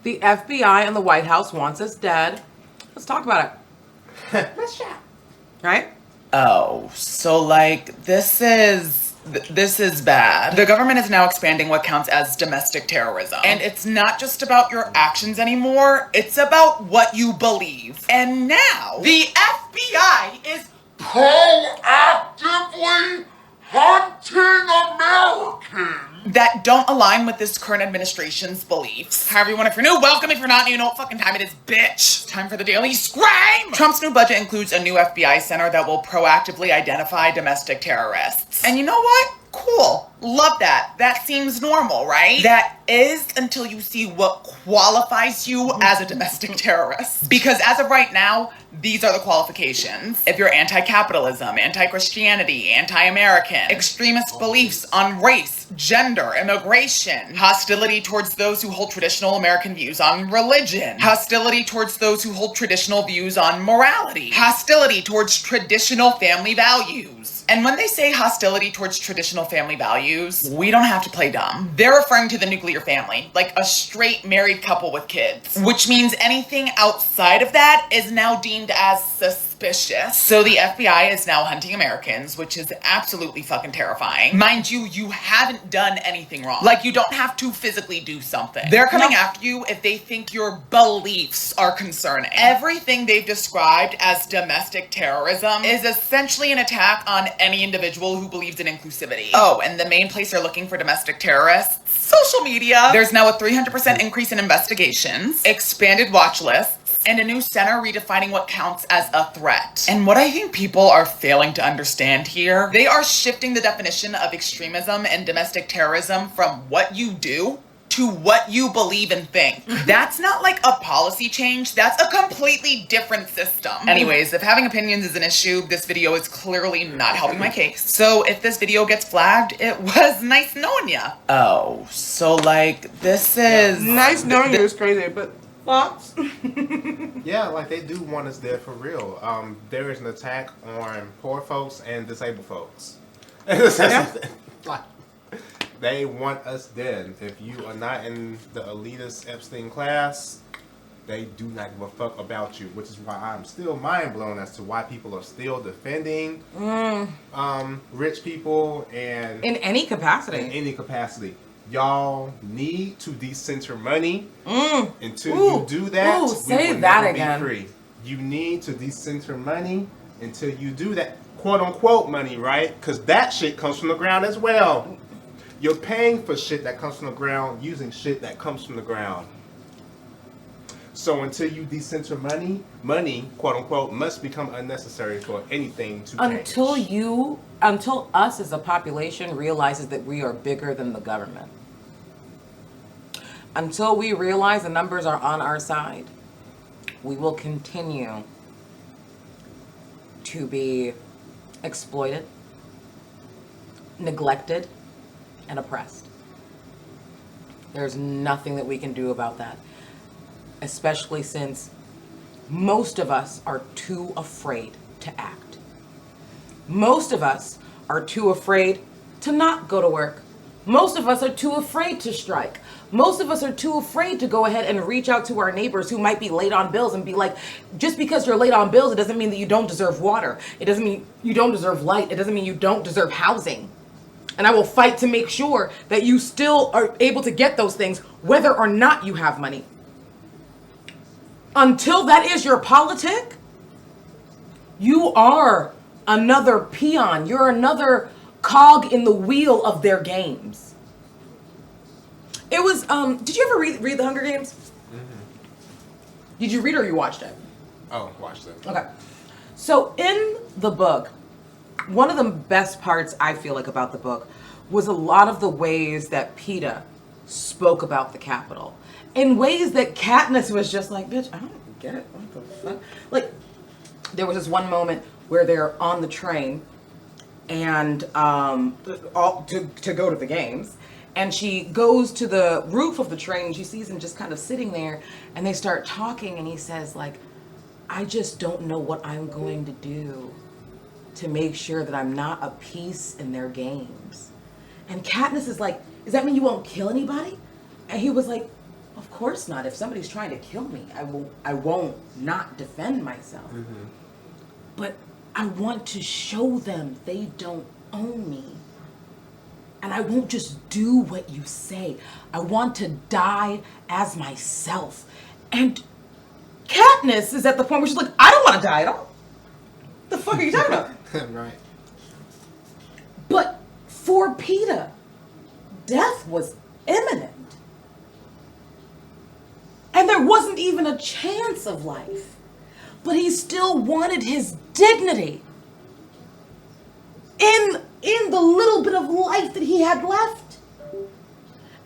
the FBI and the White House wants us dead. Let's talk about it. Let's chat. Right? Oh, so this is bad. The government is now expanding what counts as domestic terrorism. And it's not just about your actions anymore, it's about what you believe. And now, the FBI is proactively hunting Americans that don't align with this current administration's beliefs. Hi everyone, if you're new, welcome. If you're not new, you know what fucking time it is, bitch. Time for the Daily Scream! Trump's new budget includes a new FBI center that will proactively identify domestic terrorists. And you know what? Cool. Love that. That seems normal, right? That is until you see what qualifies you as a domestic terrorist. Because as of right now, these are the qualifications. If you're anti-capitalism, anti-Christianity, anti-American, extremist beliefs on race, gender, immigration, hostility towards those who hold traditional American views on religion, hostility towards those who hold traditional views on morality, hostility towards traditional family values. And when they say hostility towards traditional family values, we don't have to play dumb. They're referring to the nuclear family, like a straight married couple with kids, which means anything outside of that is now deemed as suspicious. So the FBI is now hunting Americans, which is absolutely fucking terrifying. Mind you, you haven't done anything wrong. Like, you don't have to physically do something. They're coming after you if they think your beliefs are concerning. Everything they've described as domestic terrorism is essentially an attack on any individual who believes in inclusivity. Oh, and the main place they're looking for domestic terrorists? Social media. There's now a 300% increase in investigations, expanded watch lists, and a new center redefining what counts as a threat. And what I think people are failing to understand here, they are shifting the definition of extremism and domestic terrorism from what you do to what you believe and think. That's not like a policy change, that's a completely different system. Anyways, if having opinions is an issue, this video is clearly not helping my case. So if this video gets flagged, it was nice knowing ya. Oh, so this is... Nice knowing you is crazy, but thoughts? Yeah, like they do want us there for real. There is an attack on poor folks and disabled folks. Like, they want us dead. If you are not in the elitist Epstein class, they do not give a fuck about you, which is why I'm still mind blown as to why people are still defending rich people and in any capacity. In any capacity. Y'all need to decenter money. Until you do that, say we will that never again. be free. You need to decenter money until you do that. Quote unquote money, right? Because that shit comes from the ground as well. You're paying for shit that comes from the ground using shit that comes from the ground. So until you decenter money, quote unquote, must become unnecessary for anything to change. Until us as a population realizes that we are bigger than the government. Until we realize the numbers are on our side, we will continue to be exploited, neglected, and oppressed. There's nothing that we can do about that, especially since most of us are too afraid to act. Most of us are too afraid to not go to work. Most of us are too afraid to strike. Most of us are too afraid to go ahead and reach out to our neighbors who might be late on bills and be like, just because you're late on bills, it doesn't mean that you don't deserve water. It doesn't mean you don't deserve light. It doesn't mean you don't deserve housing. And I will fight to make sure that you still are able to get those things, whether or not you have money. Until that is your politic, you are another peon. You're another cog in the wheel of their games. It was, did you ever read The Hunger Games? Mm-hmm. Did you read or you watched it? Oh, watched it. Okay. So in the book, one of the best parts I feel like about the book was a lot of the ways that PETA spoke about the Capitol. In ways that Katniss was just like, bitch, I don't get it. What the fuck? Like, there was this one moment where they're on the train and all to go to the games. And she goes to the roof of the train and she sees him just kind of sitting there and they start talking and he says like, I just don't know what I'm going to do to make sure that I'm not a piece in their games. And Katniss is like, does that mean you won't kill anybody? And he was like, of course not. If somebody's trying to kill me, I won't not defend myself. Mm-hmm. But I want to show them they don't own me. And I won't just do what you say. I want to die as myself. And Katniss is at the point where she's like, I don't want to die at all. The fuck are you talking about? Right. But for PETA, death was imminent. And there wasn't even a chance of life. But he still wanted his dignity in the little bit of life that he had left.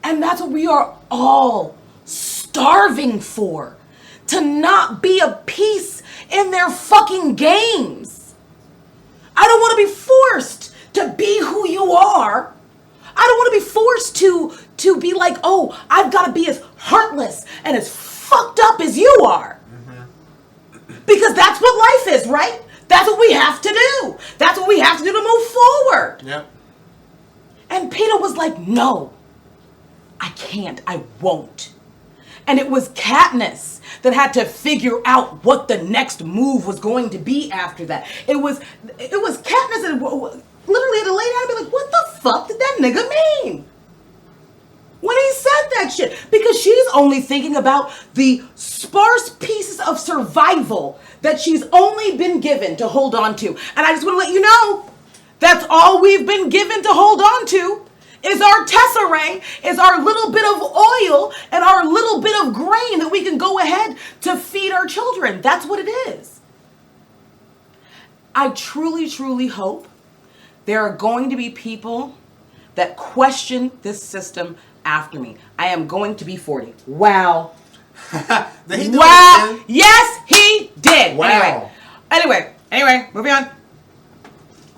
And that's what we are all starving for. To not be a piece in their fucking games. I don't want to be forced to be who you are. I don't want to be forced to be like, oh, I've got to be as heartless and as fucked up as you are. Mm-hmm. Because that's what life is, right? That's what we have to do. That's what we have to do to move forward. Yep. And PETA was like, no, I can't. I won't. And it was Katniss that had to figure out what the next move was going to be after that. It was Katniss that literally had to lay down and be like, what the fuck did that nigga mean? When he said that shit. Because she's only thinking about the sparse pieces of survival that she's only been given to hold on to. And I just want to let you know, that's all we've been given to hold on to. Is our tesserae, is our little bit of oil and our little bit of grain that we can go ahead to feed our children. That's what it is. I truly, truly hope there are going to be people that question this system after me. I am going to be 40. Wow. Did he do wow. it again? Yes, he did. Wow. Anyway, moving on.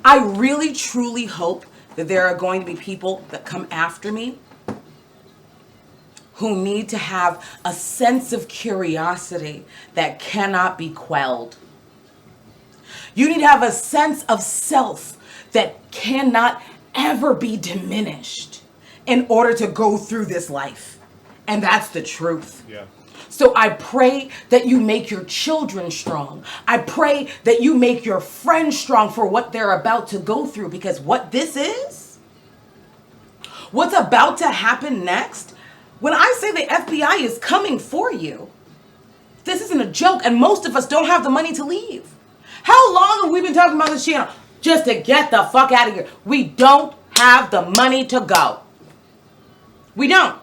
I really, truly hope that there are going to be people that come after me who need to have a sense of curiosity that cannot be quelled. You need to have a sense of self that cannot ever be diminished in order to go through this life. And that's the truth. Yeah. So I pray that you make your children strong. I pray that you make your friends strong for what they're about to go through, because what this is, What's about to happen next? When I say the FBI is coming for you, this isn't a joke, and most of us don't have the money to leave. How long have we been talking about this channel? Just to get the fuck out of here. We don't have the money to go. We don't.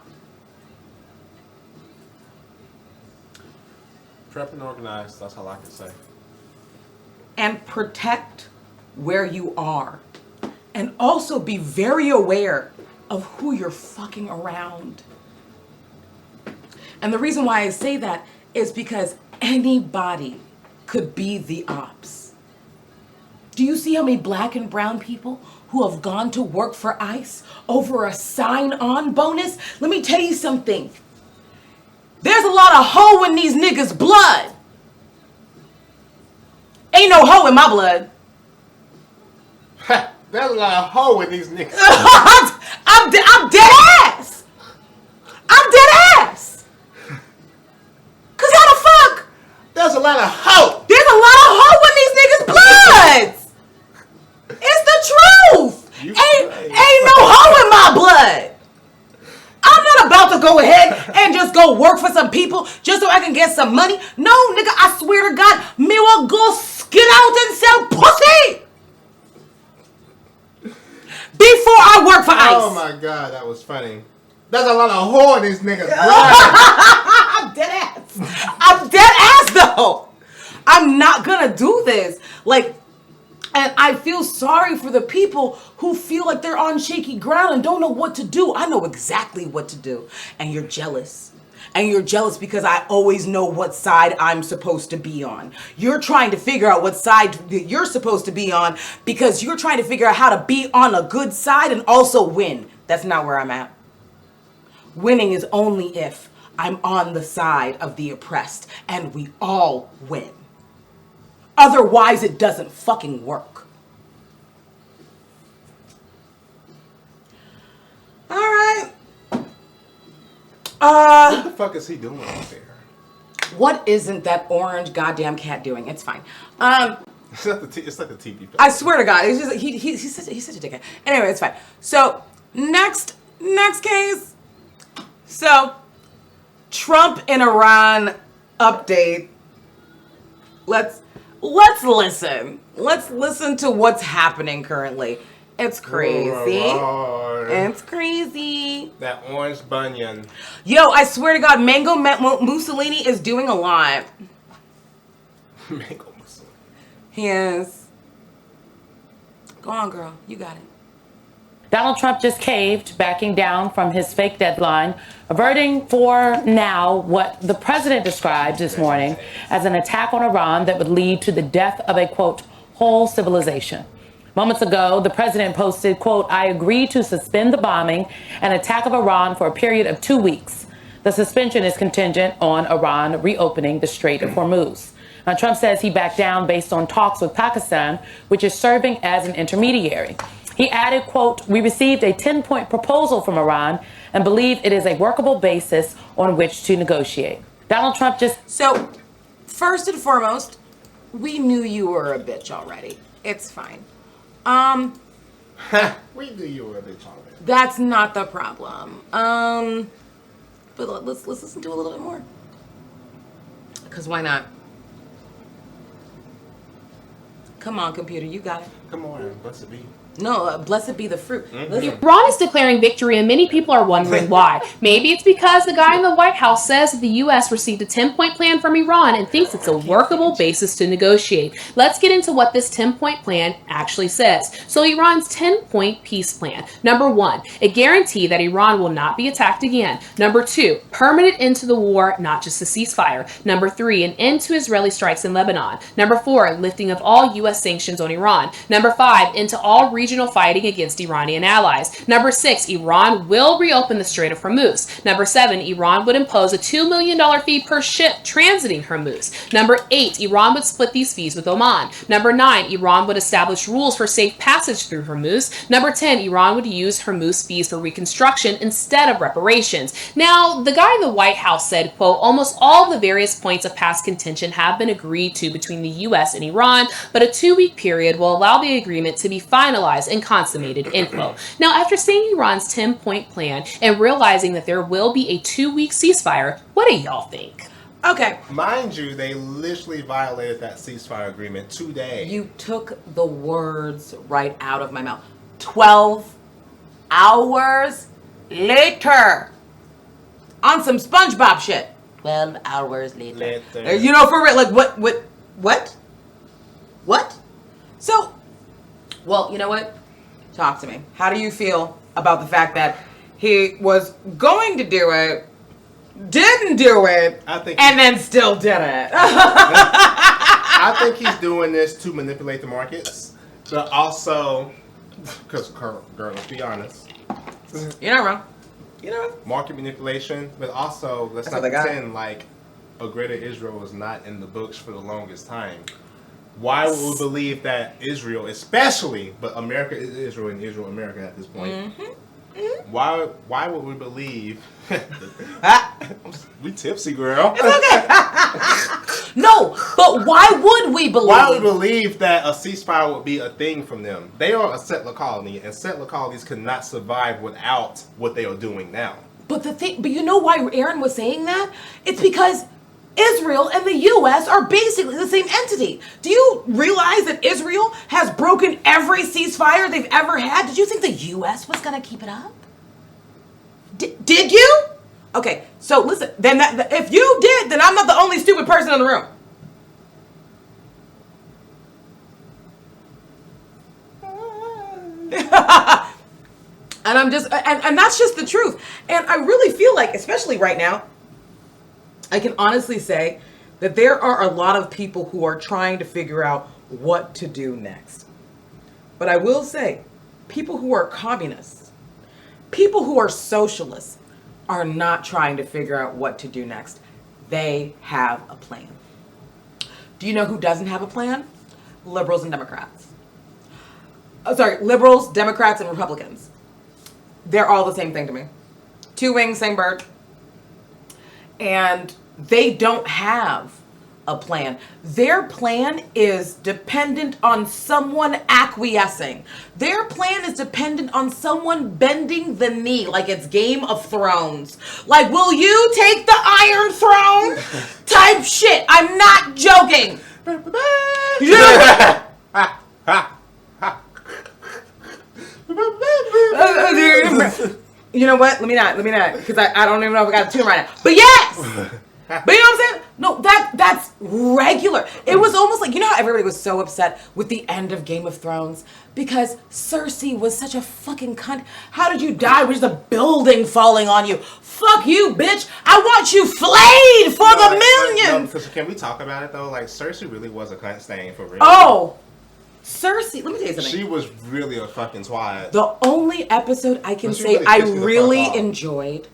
Prep and organize, that's all I can say. And protect where you are. And also be very aware of who you're fucking around. And the reason why I say that is because anybody could be the ops. Do you see how many black and brown people who have gone to work for ICE over a sign-on bonus? Let me tell you something. There's a lot of hoe in these niggas' blood. Ain't no hoe in my blood. There's a lot of hoe in these niggas. I'm dead ass. I'm dead ass. Cause how the fuck? There's a lot of hoe. There's a lot of hoe in these niggas' bloods. It's the truth. Ain't no hoe in my blood. I'm not about to go ahead and just go work for some people just so I can get some money. No, nigga, I swear to God, me will go skid out and sell pussy before I work for ICE. Oh my God, that was funny. There's a lot of hoe in these niggas. I'm dead ass. I'm dead ass though. I'm not gonna do this. Like, and I feel sorry for the people who feel like they're on shaky ground and don't know what to do. I know exactly what to do. And you're jealous. And you're jealous because I always know what side I'm supposed to be on. You're trying to figure out what side you're supposed to be on because you're trying to figure out how to be on a good side and also win. That's not where I'm at. Winning is only if I'm on the side of the oppressed and we all win. Otherwise, it doesn't fucking work. All right. What the fuck is he doing out there? What isn't that orange goddamn cat doing? It's fine. It's like the TV. I swear to God, it's just he's such a dickhead. Anyway, it's fine. So next case. So Trump and Iran update. Let's listen. Let's listen to what's happening currently. It's crazy. It's crazy. That orange bunion. Yo, I swear to God, Mango Mussolini is doing a lot. Mango Mussolini. He is. Go on, girl. You got it. Donald Trump just caved, backing down from his fake deadline, averting for now what the president described this morning as an attack on Iran that would lead to the death of a, quote, whole civilization. Moments ago, the president posted, quote, I agree to suspend the bombing and attack of Iran for a period of 2 weeks. The suspension is contingent on Iran reopening the Strait of Hormuz. Now, Trump says he backed down based on talks with Pakistan, which is serving as an intermediary. He added, quote, we received a 10-point proposal from Iran and believe it is a workable basis on which to negotiate. Donald Trump just... So, first and foremost, we knew you were a bitch already. It's fine. We knew you were a bitch already. That's not the problem. But let's listen to a little bit more. Because why not? Come on, computer, you got it. Come on, blessed be. No, blessed be the fruit. Iran is declaring victory, and many people are wondering why. Maybe it's because the guy in the White House says that the U.S. received a 10-point plan from Iran and thinks it's a workable basis to negotiate. Let's get into what this 10-point plan actually says. So Iran's 10-point peace plan. Number 1, a guarantee that Iran will not be attacked again. Number 2, permanent end to the war, not just a ceasefire. Number 3, an end to Israeli strikes in Lebanon. Number 4, lifting of all U.S. sanctions on Iran. Number 5, into all regional fighting against Iranian allies. Number 6, Iran will reopen the Strait of Hormuz. Number 7, Iran would impose a $2 million fee per ship transiting Hormuz. Number 8, Iran would split these fees with Oman. Number 9, Iran would establish rules for safe passage through Hormuz. Number 10, Iran would use Hormuz fees for reconstruction instead of reparations. Now, the guy in the White House said, quote, almost all the various points of past contention have been agreed to between the U.S. and Iran, but a 2-week period will allow the agreement to be finalized and consummated, end quote. Now, after seeing Iran's 10-point plan and realizing that there will be a 2-week ceasefire, what do y'all think? Okay. Mind you, they literally violated that ceasefire agreement today. You took the words right out of my mouth. 12 hours later. On some SpongeBob shit. 12 hours later. You know, for real, like, what? So, well, you know what? Talk to me. How do you feel about the fact that he was going to do it, didn't do it, and then still did it? I think he's doing this to manipulate the markets, but also, because, girl, let's be honest. You're not wrong. You know, market manipulation, but also let's not pretend like a greater Israel was not in the books for the longest time. Why would we believe that Israel, especially, but America is Israel and Israel America at this point? Mm-hmm. Why would we believe? We tipsy, girl. It's okay. No, but why would we believe? Why would we believe that a ceasefire would be a thing from them? They are a settler colony, and settler colonies could not survive without what they are doing now. But you know why Aaron was saying that? It's because Israel and the U.S. are basically the same entity. Do you realize that Israel has broken every ceasefire they've ever had? Did you think the U.S. was going to keep it up? Did you? Okay, so listen, then if you did, then I'm not the only stupid person in the room. And I'm just, and that's just the truth. And I really feel like, especially right now, I can honestly say that there are a lot of people who are trying to figure out what to do next. But I will say, people who are communists, people who are socialists, are not trying to figure out what to do next. They have a plan. Do you know who doesn't have a plan? Liberals and Democrats. Liberals, Democrats, and Republicans. They're all the same thing to me. Two wings, same bird. And they don't have a plan. Their plan is dependent on someone acquiescing. Their plan is dependent on someone bending the knee, like it's Game of Thrones. Like, will you take the Iron Throne? Type shit. I'm not joking. You know what? Let me not, because I don't even know if I got a tune right now. But yes! But you know what I'm saying? No, that's regular. It was almost like, you know how everybody was so upset with the end of Game of Thrones? Because Cersei was such a fucking cunt. How did you die with just a building falling on you? Fuck you, bitch. I want you flayed for the millions. Because can we talk about it, though? Like, Cersei really was a cunt stain for real. Oh! Cersei, let me tell you something. She was really a fucking twat. The only episode I can say I really enjoyed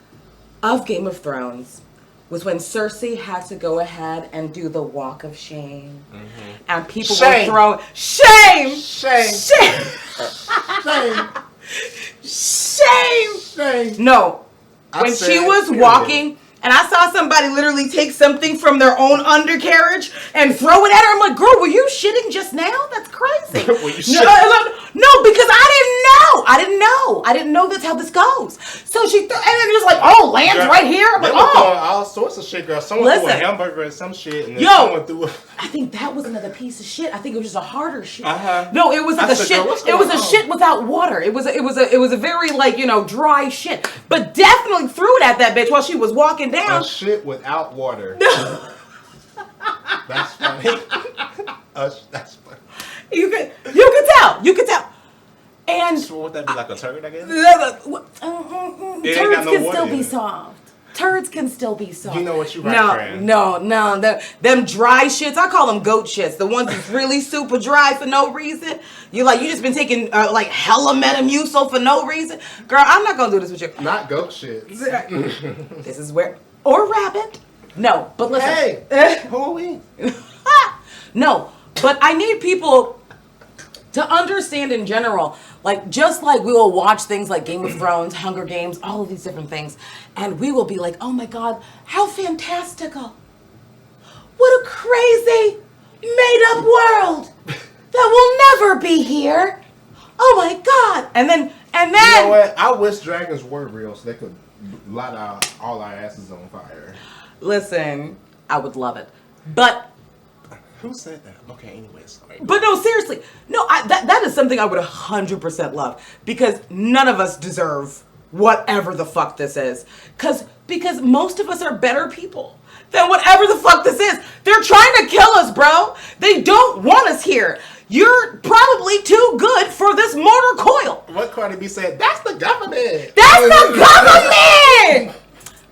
of Game of Thrones was when Cersei had to go ahead and do the walk of shame. Mm-hmm. And people were throwing... Shame! No. When she was walking... And I saw somebody literally take something from their own undercarriage and throw it at her. I'm like, girl, were you shitting just now? That's crazy. Were you shitting? No, because I didn't know that's how this goes. So she and then just like, oh, land's right here. I'm like, oh. All sorts of shit, girl. Someone threw a hamburger and some shit. And then someone threw a... I think that was another piece of shit. I think it was just a harder shit. Uh-huh. No, it was like shit. It was a shit without water. It was a very like, dry shit. But definitely threw it at that bitch while she was walking down. A shit without water. That's funny. That's funny. You could tell. And so would that be like a turd, I guess? Turds can still be soft. Turds can still be soft. You know what you right, No. Them dry shits, I call them goat shits. The ones that's really super dry for no reason. You just been taking like hella Metamucil for no reason. Girl, I'm not gonna do this with you. Not goat shits. This is where, or rabbit. No, but listen. Hey, who are we? No, but I need people to understand in general, like, just like we will watch things like Game of Thrones, Hunger Games, all of these different things, and we will be like, oh my God, how fantastical. What a crazy, made-up world. that will never be here. Oh my God. And then. You know what? I wish dragons were real so they could light all our asses on fire. Listen, I would love it. But. Who said that? Okay, anyways. Sorry. But no, seriously. No, that is something I would 100% love. Because none of us deserve whatever the fuck this is. Because most of us are better people than whatever the fuck this is. They're trying to kill us, bro. They don't want us here. You're probably too good for this mortar coil. What Cardi B said? That's the government. That's the government.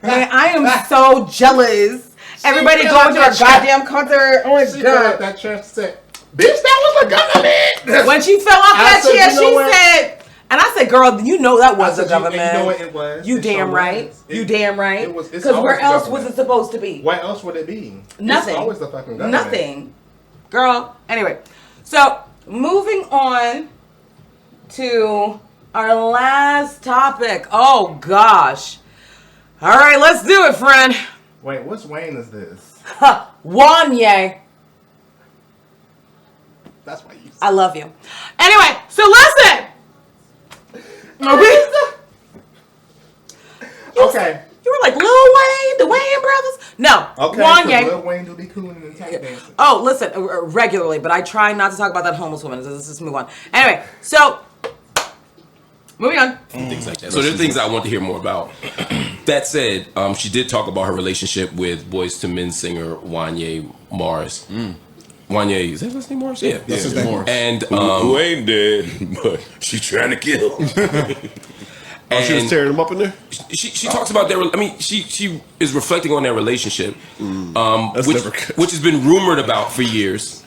Man, I am so jealous. Everybody going to our goddamn concert. Oh my God. God. That church said, bitch, that was the government. When she fell off that chair, she said, and I said, girl, you know that was the government. You know what it was? You damn right. You damn right. Because where else was it supposed to be? Where else would it be? Nothing. It's always the fucking government. Nothing. Girl. Anyway. So, moving on to our last topic. Oh, gosh. All right, let's do it, friend. Wait, which Wayne is this? Wanye. That's why you said. I love you. Anyway, so listen. Okay. You were like Lil Wayne, the Wayne brothers? No. Okay, Wanye. Lil Wayne do be cooling and tap dancing. Oh, listen, regularly, but I try not to talk about that homeless woman. So let's just move on. Anyway, so moving on. Things like that. So there's things I want to hear more about. That said, she did talk about her relationship with Boyz II Men singer Wanye Morris. Wanye, is that his name Morris? Yeah, that's his name. Morris. And who ain't dead, but she trying to kill him. And she was tearing him up in there. She talks about their. I mean, she is reflecting on their relationship, which has been rumored about for years.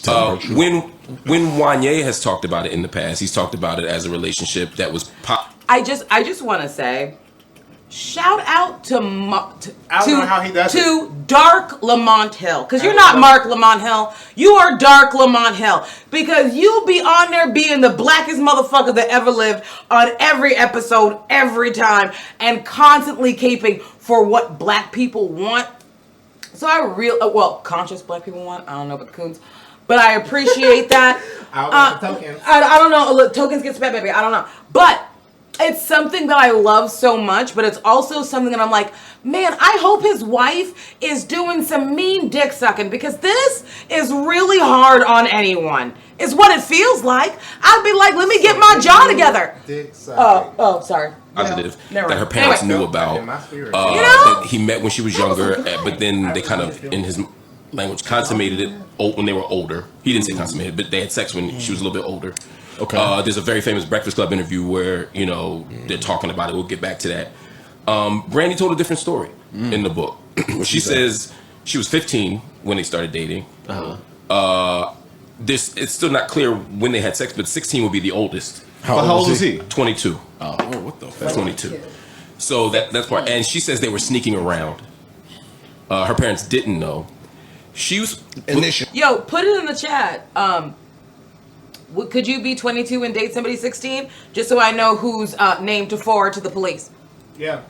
When Wanye has talked about it in the past, he's talked about it as a relationship that was pop. I just want to say, shout out to Dark Lamont Hill, because you're not Mark Lamont Hill, you are Dark Lamont Hill, because you be on there being the blackest motherfucker that ever lived on every episode, every time, and constantly caping for what black people want. So conscious black people want. I don't know about the coons, but I appreciate that. Tokens. I don't know. Look, tokens get spent, baby. I don't know, but. It's something that I love so much, but it's also something that I'm like, man, I hope his wife is doing some mean dick sucking, because this is really hard on anyone. Is what it feels like. I'd be like, let me get my jaw together. Dick sucking. Oh, sorry. Positive that her parents knew about. That he met when she was younger, but then they kind of, in his language, consummated it when they were older. He didn't say consummated, but they had sex when she was a little bit older. Okay. There's a very famous Breakfast Club interview where, they're talking about it. We'll get back to that. Brandy told a different story in the book. She says she was 15 when they started dating. It's still not clear when they had sex, but 16 would be the oldest. How old was he? 22. Oh, what the fuck? 22. So that's part. And she says they were sneaking around. Her parents didn't know. She was... Yo, put it in the chat. Could you be 22 and date somebody 16? Just so I know whose name to forward to the police. Yeah.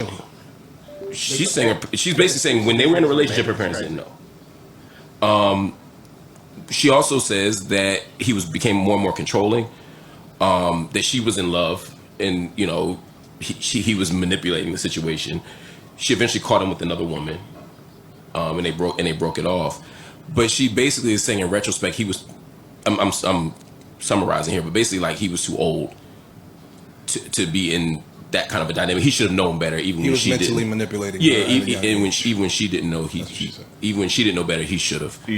She's basically saying when they were in a relationship, her parents didn't know. She also says that he became more and more controlling. That she was in love, and he was manipulating the situation. She eventually caught him with another woman, and they broke it off. But she basically is saying in retrospect he was. I'm summarizing here, but basically like he was too old to be in that kind of a dynamic. He should have known better, even when she didn't. He was mentally manipulating. Yeah, even when she didn't know, even when she didn't know better, he should have. I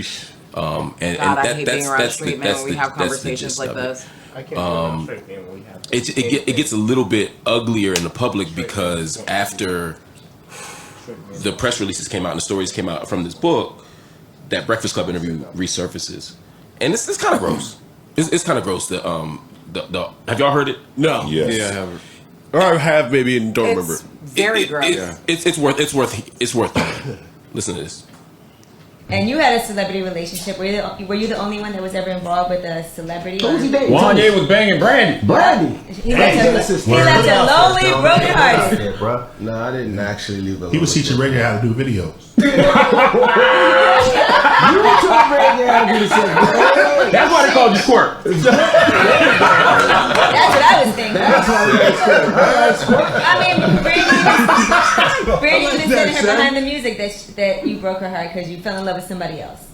hate being around the street, man, when we have conversations like this. It gets a little bit uglier in the public because after the press releases came out and the stories came out from this book, that Breakfast Club interview resurfaces, and it's kind of gross. It's kind of gross. Have y'all heard it? No. Yes. Yeah, I haven't. Or I have maybe and don't remember. Very gross. It's worth it. Listen to this. And you had a celebrity relationship. Were you the only one that was ever involved with a celebrity? Who was he dating? Wanye was banging Brandy. He left you lonely, broken hearted. No, I didn't actually leave alone. He was teaching Reggae how to do videos. You taught Reggae how to do the same. That's why they called you Squirt. That's what I was thinking. That's why they called Squirt. I mean, Brandy even said her behind the music that you broke her heart because you fell in love with somebody else.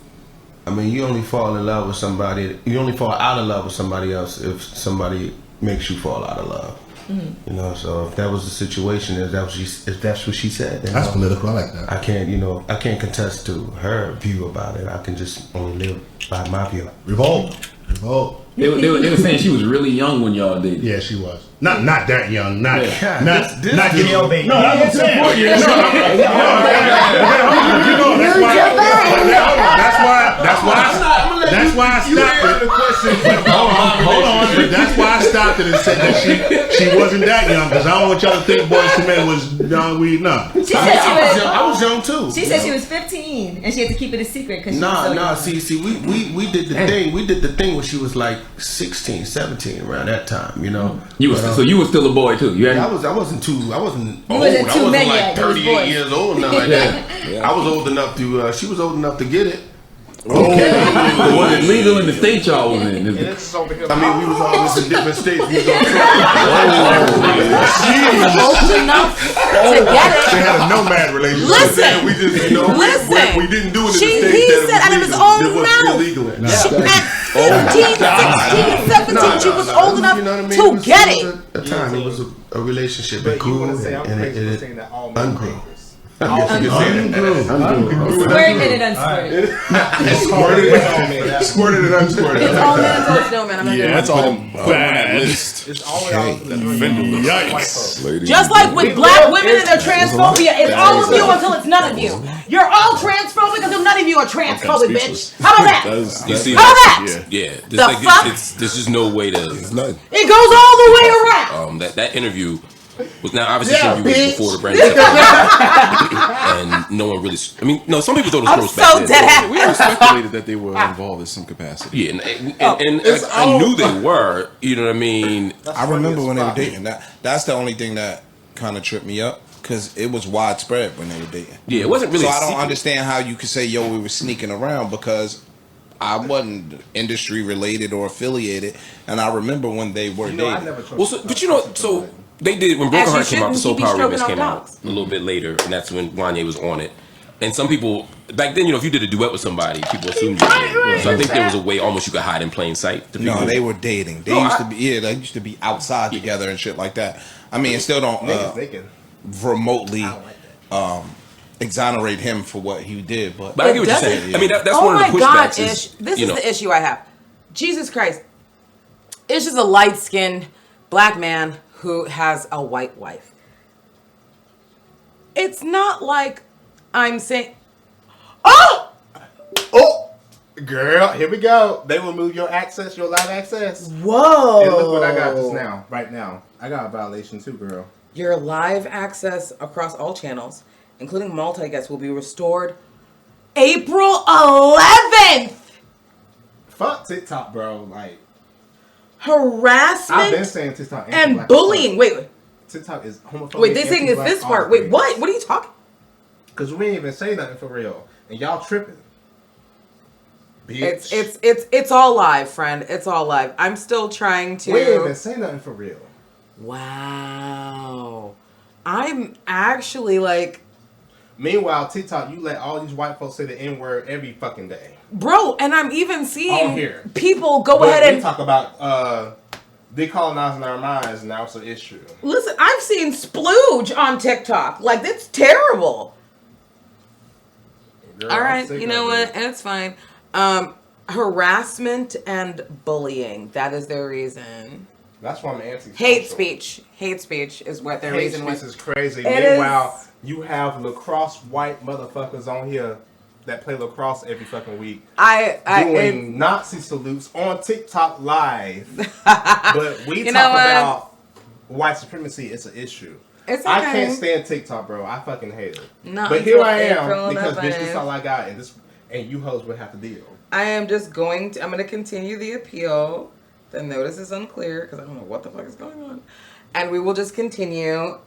I mean, you only fall in love with somebody. You only fall out of love with somebody else if somebody makes you fall out of love. Mm-hmm. You know, so if that was the situation, if that's what she said, then that's political. I like that. I can't contest to her view about it. I can just only live by my view. Revolt. They were saying she was really young when y'all dated. Yeah, she was. Not that young. Not getting baby. No, I'm saying. That's why I stopped it. Hold on. But that's why I stopped it and said that she wasn't that young, because I don't want y'all to think Boys to Men was young. I was young too. She said she was 15 and she had to keep it a secret because See, we did the thing. We did the thing when she was like 16, 17, around that time. You know. So you were still a boy too. I wasn't old. I wasn't like 38 years old now. Like that. I was old enough to. She was old enough to get it. Okay. Was it legal in the state y'all was in? And it's over here. I mean, we was all in different states. We was on She was old enough to get it. They had a nomad relationship. Listen. We just, we didn't do it in the states. He said out of his own mouth. At 15, 16, 17, she was old enough to get it. At the time, it was a relationship. It grew and it ungrew. Squirted and unsquirted. Squirted and unsquirted. It's all men until it's no man. That's all bad. It's all Yikes. Just like with black women and their transphobia, it's all of you until it's none of you. You're all transphobic until none of you are transphobic, bitch. How about that? You see How about that? Yeah. There's just no way to. It goes all the way around. That interview was now obviously interview was before the brand and no one really. I mean, no. Some people thought it was gross back then. We speculated that they were involved in some capacity. Yeah, and I knew they were. You know what I mean? I remember when they were dating. That's the only thing that kind of tripped me up, because it was widespread when they were dating. Yeah, it wasn't really. So I don't understand how you could say, "Yo, we were sneaking around," because I wasn't industry related or affiliated, and I remember when they were dating. So they did when Broken Heart came out. The Soul Power remix came out a little bit later, and that's when Wanye was on it. And some people back then, if you did a duet with somebody, people assumed you did. So I think there was a way almost you could hide in plain sight. No, they were dating. They used to be outside together and shit like that. I mean, it still don't remotely exonerate him for what he did, but I get what you're saying. Yeah. I mean, that's one of the pushbacks. This is the issue I have. Jesus Christ, Ish is a light-skinned black man who has a white wife. It's not like I'm saying, oh, girl, here we go. They will move your access, your live access. Whoa! And look what I got just now, right now. I got a violation too, girl. Your live access across all channels, including multi-guest, will be restored April 11th. Fuck TikTok, bro. Like harassment. I've been saying TikTok and bullying. Wait. TikTok is homophobic. Wait, they saying it's this part. Wait, what? What are you talking? Because we ain't even say nothing for real, and y'all tripping. Bitch. It's all live, friend. It's all live. I'm still trying to. We ain't even say nothing for real. Wow. I'm actually like. Meanwhile, TikTok, you let all these white folks say the N-word every fucking day. Bro, and I'm even seeing here. People go ahead and talk about decolonizing our minds, and now it's an issue. Listen, I've seen splooge on TikTok. Like, that's terrible. Girl, all right, you know what? It's fine. Harassment and bullying. That is their reason. That's why I'm anti. Hate speech is what their reason was. Hate speech is crazy. Meanwhile, you have lacrosse white motherfuckers on here that play lacrosse every fucking week. Doing Nazi salutes on TikTok live. But we talk about white supremacy. It's an issue. It's okay. I can't stand TikTok, bro. I fucking hate it. Not but here I am because bitch, this is all I got, and and you hoes would have to deal. I'm going to continue the appeal. The notice is unclear because I don't know what the fuck is going on. And we will just continue.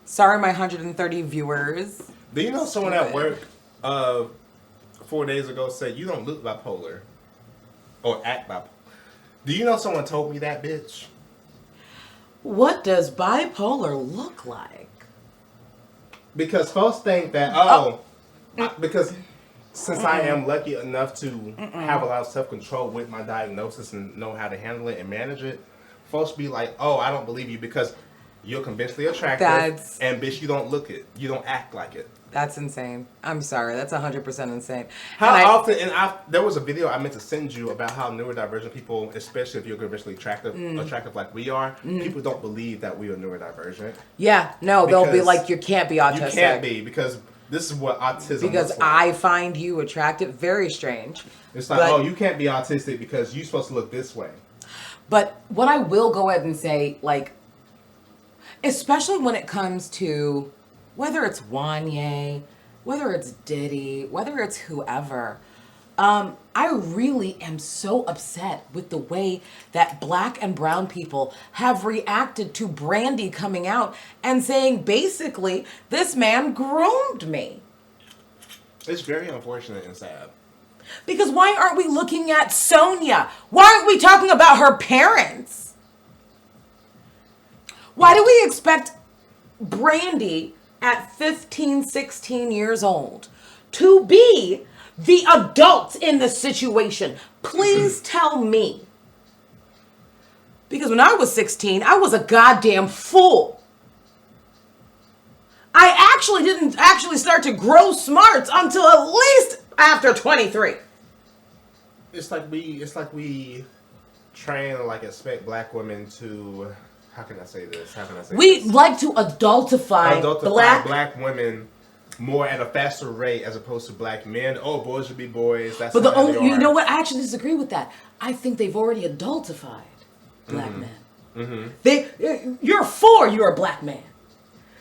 Sorry, my 130 viewers. Do you know someone at work 4 days ago said you don't look bipolar or act bipolar? Do you know someone told me that, bitch? What does bipolar look like? Because folks think that, because since I am lucky enough to have a lot of self-control with my diagnosis and know how to handle it and manage it, folks be like, oh, I don't believe you because you're conventionally attractive and bitch, you don't look it. You don't act like it. That's insane. I'm sorry. That's 100% insane. How often, there was a video I meant to send you about how neurodivergent people, especially if you're conventionally attractive like we are, people don't believe that we are neurodivergent. Yeah, no, they'll be like, you can't be autistic. You can't be because this is what autism because looks like. I find you attractive. Very strange. It's like, oh, you can't be autistic because you're supposed to look this way. But what I will go ahead and say, like, especially when it comes to whether it's Wanye, whether it's Diddy, whether it's whoever, I really am so upset with the way that black and brown people have reacted to Brandy coming out and saying, basically, this man groomed me. It's very unfortunate and sad. Because why aren't we looking at Sonia? Why aren't we talking about her parents? Why do we expect Brandy at 15, 16 years old to be the adult in the situation? Please tell me. Because when I was 16, I was a goddamn fool. I actually didn't start to grow smarts until at least after 23. It's like we train or expect black women to. How can I say this? We like to adultify black women more at a faster rate as opposed to black men. Oh, boys should be boys. That's but the only, you know what? I actually disagree with that. I think they've already adultified black men. Mm-hmm. You're a black man.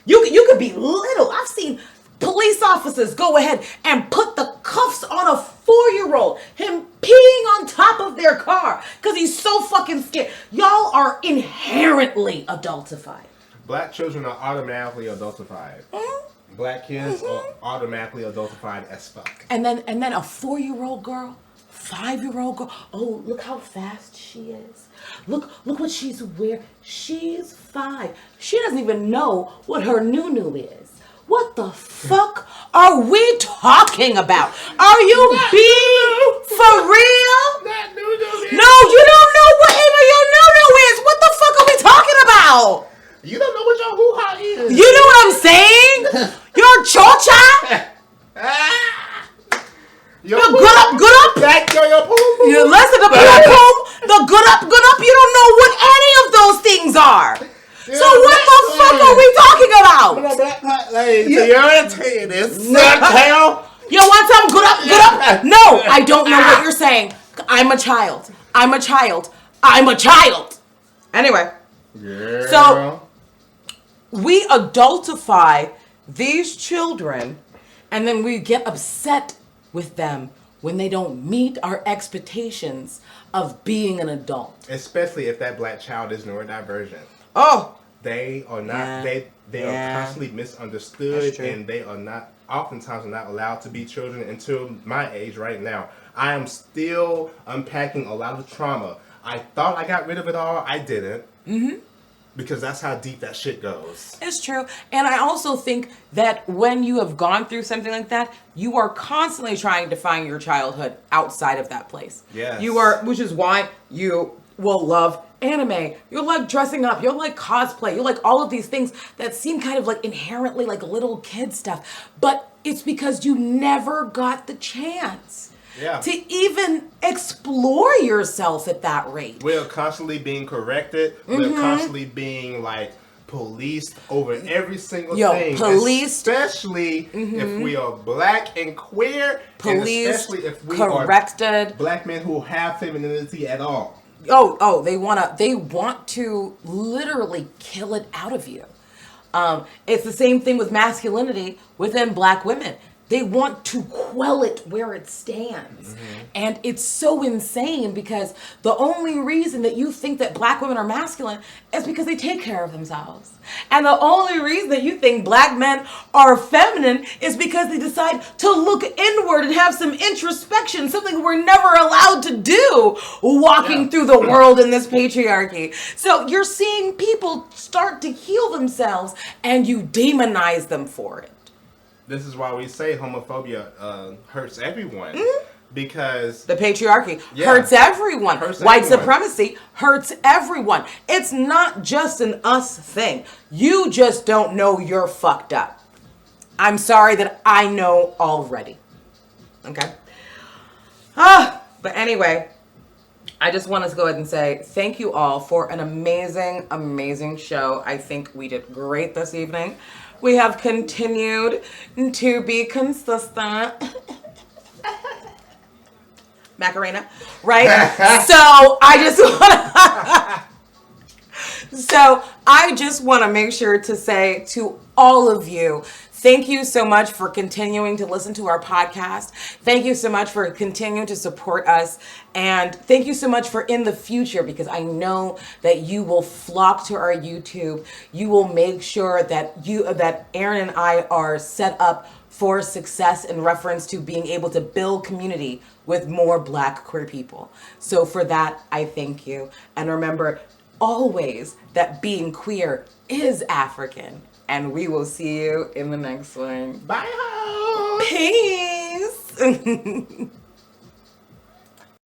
You could be little. I've seen police officers go ahead and put the cuffs on a 4-year-old, him peeing on top of their car because he's so fucking scared. Y'all are inherently adultified. Black children are automatically adultified. Mm-hmm. Black kids are automatically adultified as fuck. And then a 4-year-old girl, 5-year-old girl. Oh, look how fast she is. Look what she's wearing. She's 5. She doesn't even know what her nunu is. What the fuck are we talking about? Are you being for real? No, you don't know what even your nunu is. What the fuck are we talking about? You don't know what your hoo-ha is. You know what I'm saying? Your chocha? Your good up. You listen to the good up. You don't know what any of those things are. So what the fuck are we talking about? You're entertaining this. You want some good up? No, I don't know what you're saying. I'm a child. Anyway. Girl. So we adultify these children and then we get upset with them when they don't meet our expectations of being an adult. Especially if that black child is neurodivergent. Oh, they are not. They are constantly misunderstood, and they are not. Oftentimes, are not allowed to be children until my age right now. I am still unpacking a lot of trauma. I thought I got rid of it all. I didn't. Mm-hmm. Because that's how deep that shit goes. It's true. And I also think that when you have gone through something like that, you are constantly trying to find your childhood outside of that place. Yes. Which is why you will love anime. You'll like dressing up. You'll like cosplay. You'll like all of these things that seem kind of like inherently like little kid stuff. But it's because you never got the chance. Yeah. To even explore yourself at that rate. We're constantly being corrected. Mm-hmm. We're constantly being like policed over every single thing. Policed. Especially if we are black and queer. Policed. And especially if we corrected. are black men who have femininity at all. They want to literally kill it out of you. It's the same thing with masculinity within black women. They want to quell it where it stands. And it's so insane because the only reason that you think that black women are masculine is because they take care of themselves. And the only reason that you think black men are feminine is because they decide to look inward and have some introspection, something we're never allowed to do walking through the world in this patriarchy. So you're seeing people start to heal themselves and you demonize them for it. This is why we say homophobia hurts everyone. Because the patriarchy hurts everyone. White supremacy hurts everyone. It's not just an us thing. You just don't know you're fucked up. I'm sorry that I know already. Okay? But anyway, I just want to go ahead and say thank you all for an amazing, amazing show. I think we did great this evening. We have continued to be consistent. Macarena, right? So I just want to make sure to say to all of you, thank you so much for continuing to listen to our podcast. Thank you so much for continuing to support us. And thank you so much for in the future, because I know that you will flock to our YouTube. You will make sure that Aaron and I are set up for success in reference to being able to build community with more black queer people. So for that, I thank you. And remember always that being queer is African. And we will see you in the next one. Bye. Peace.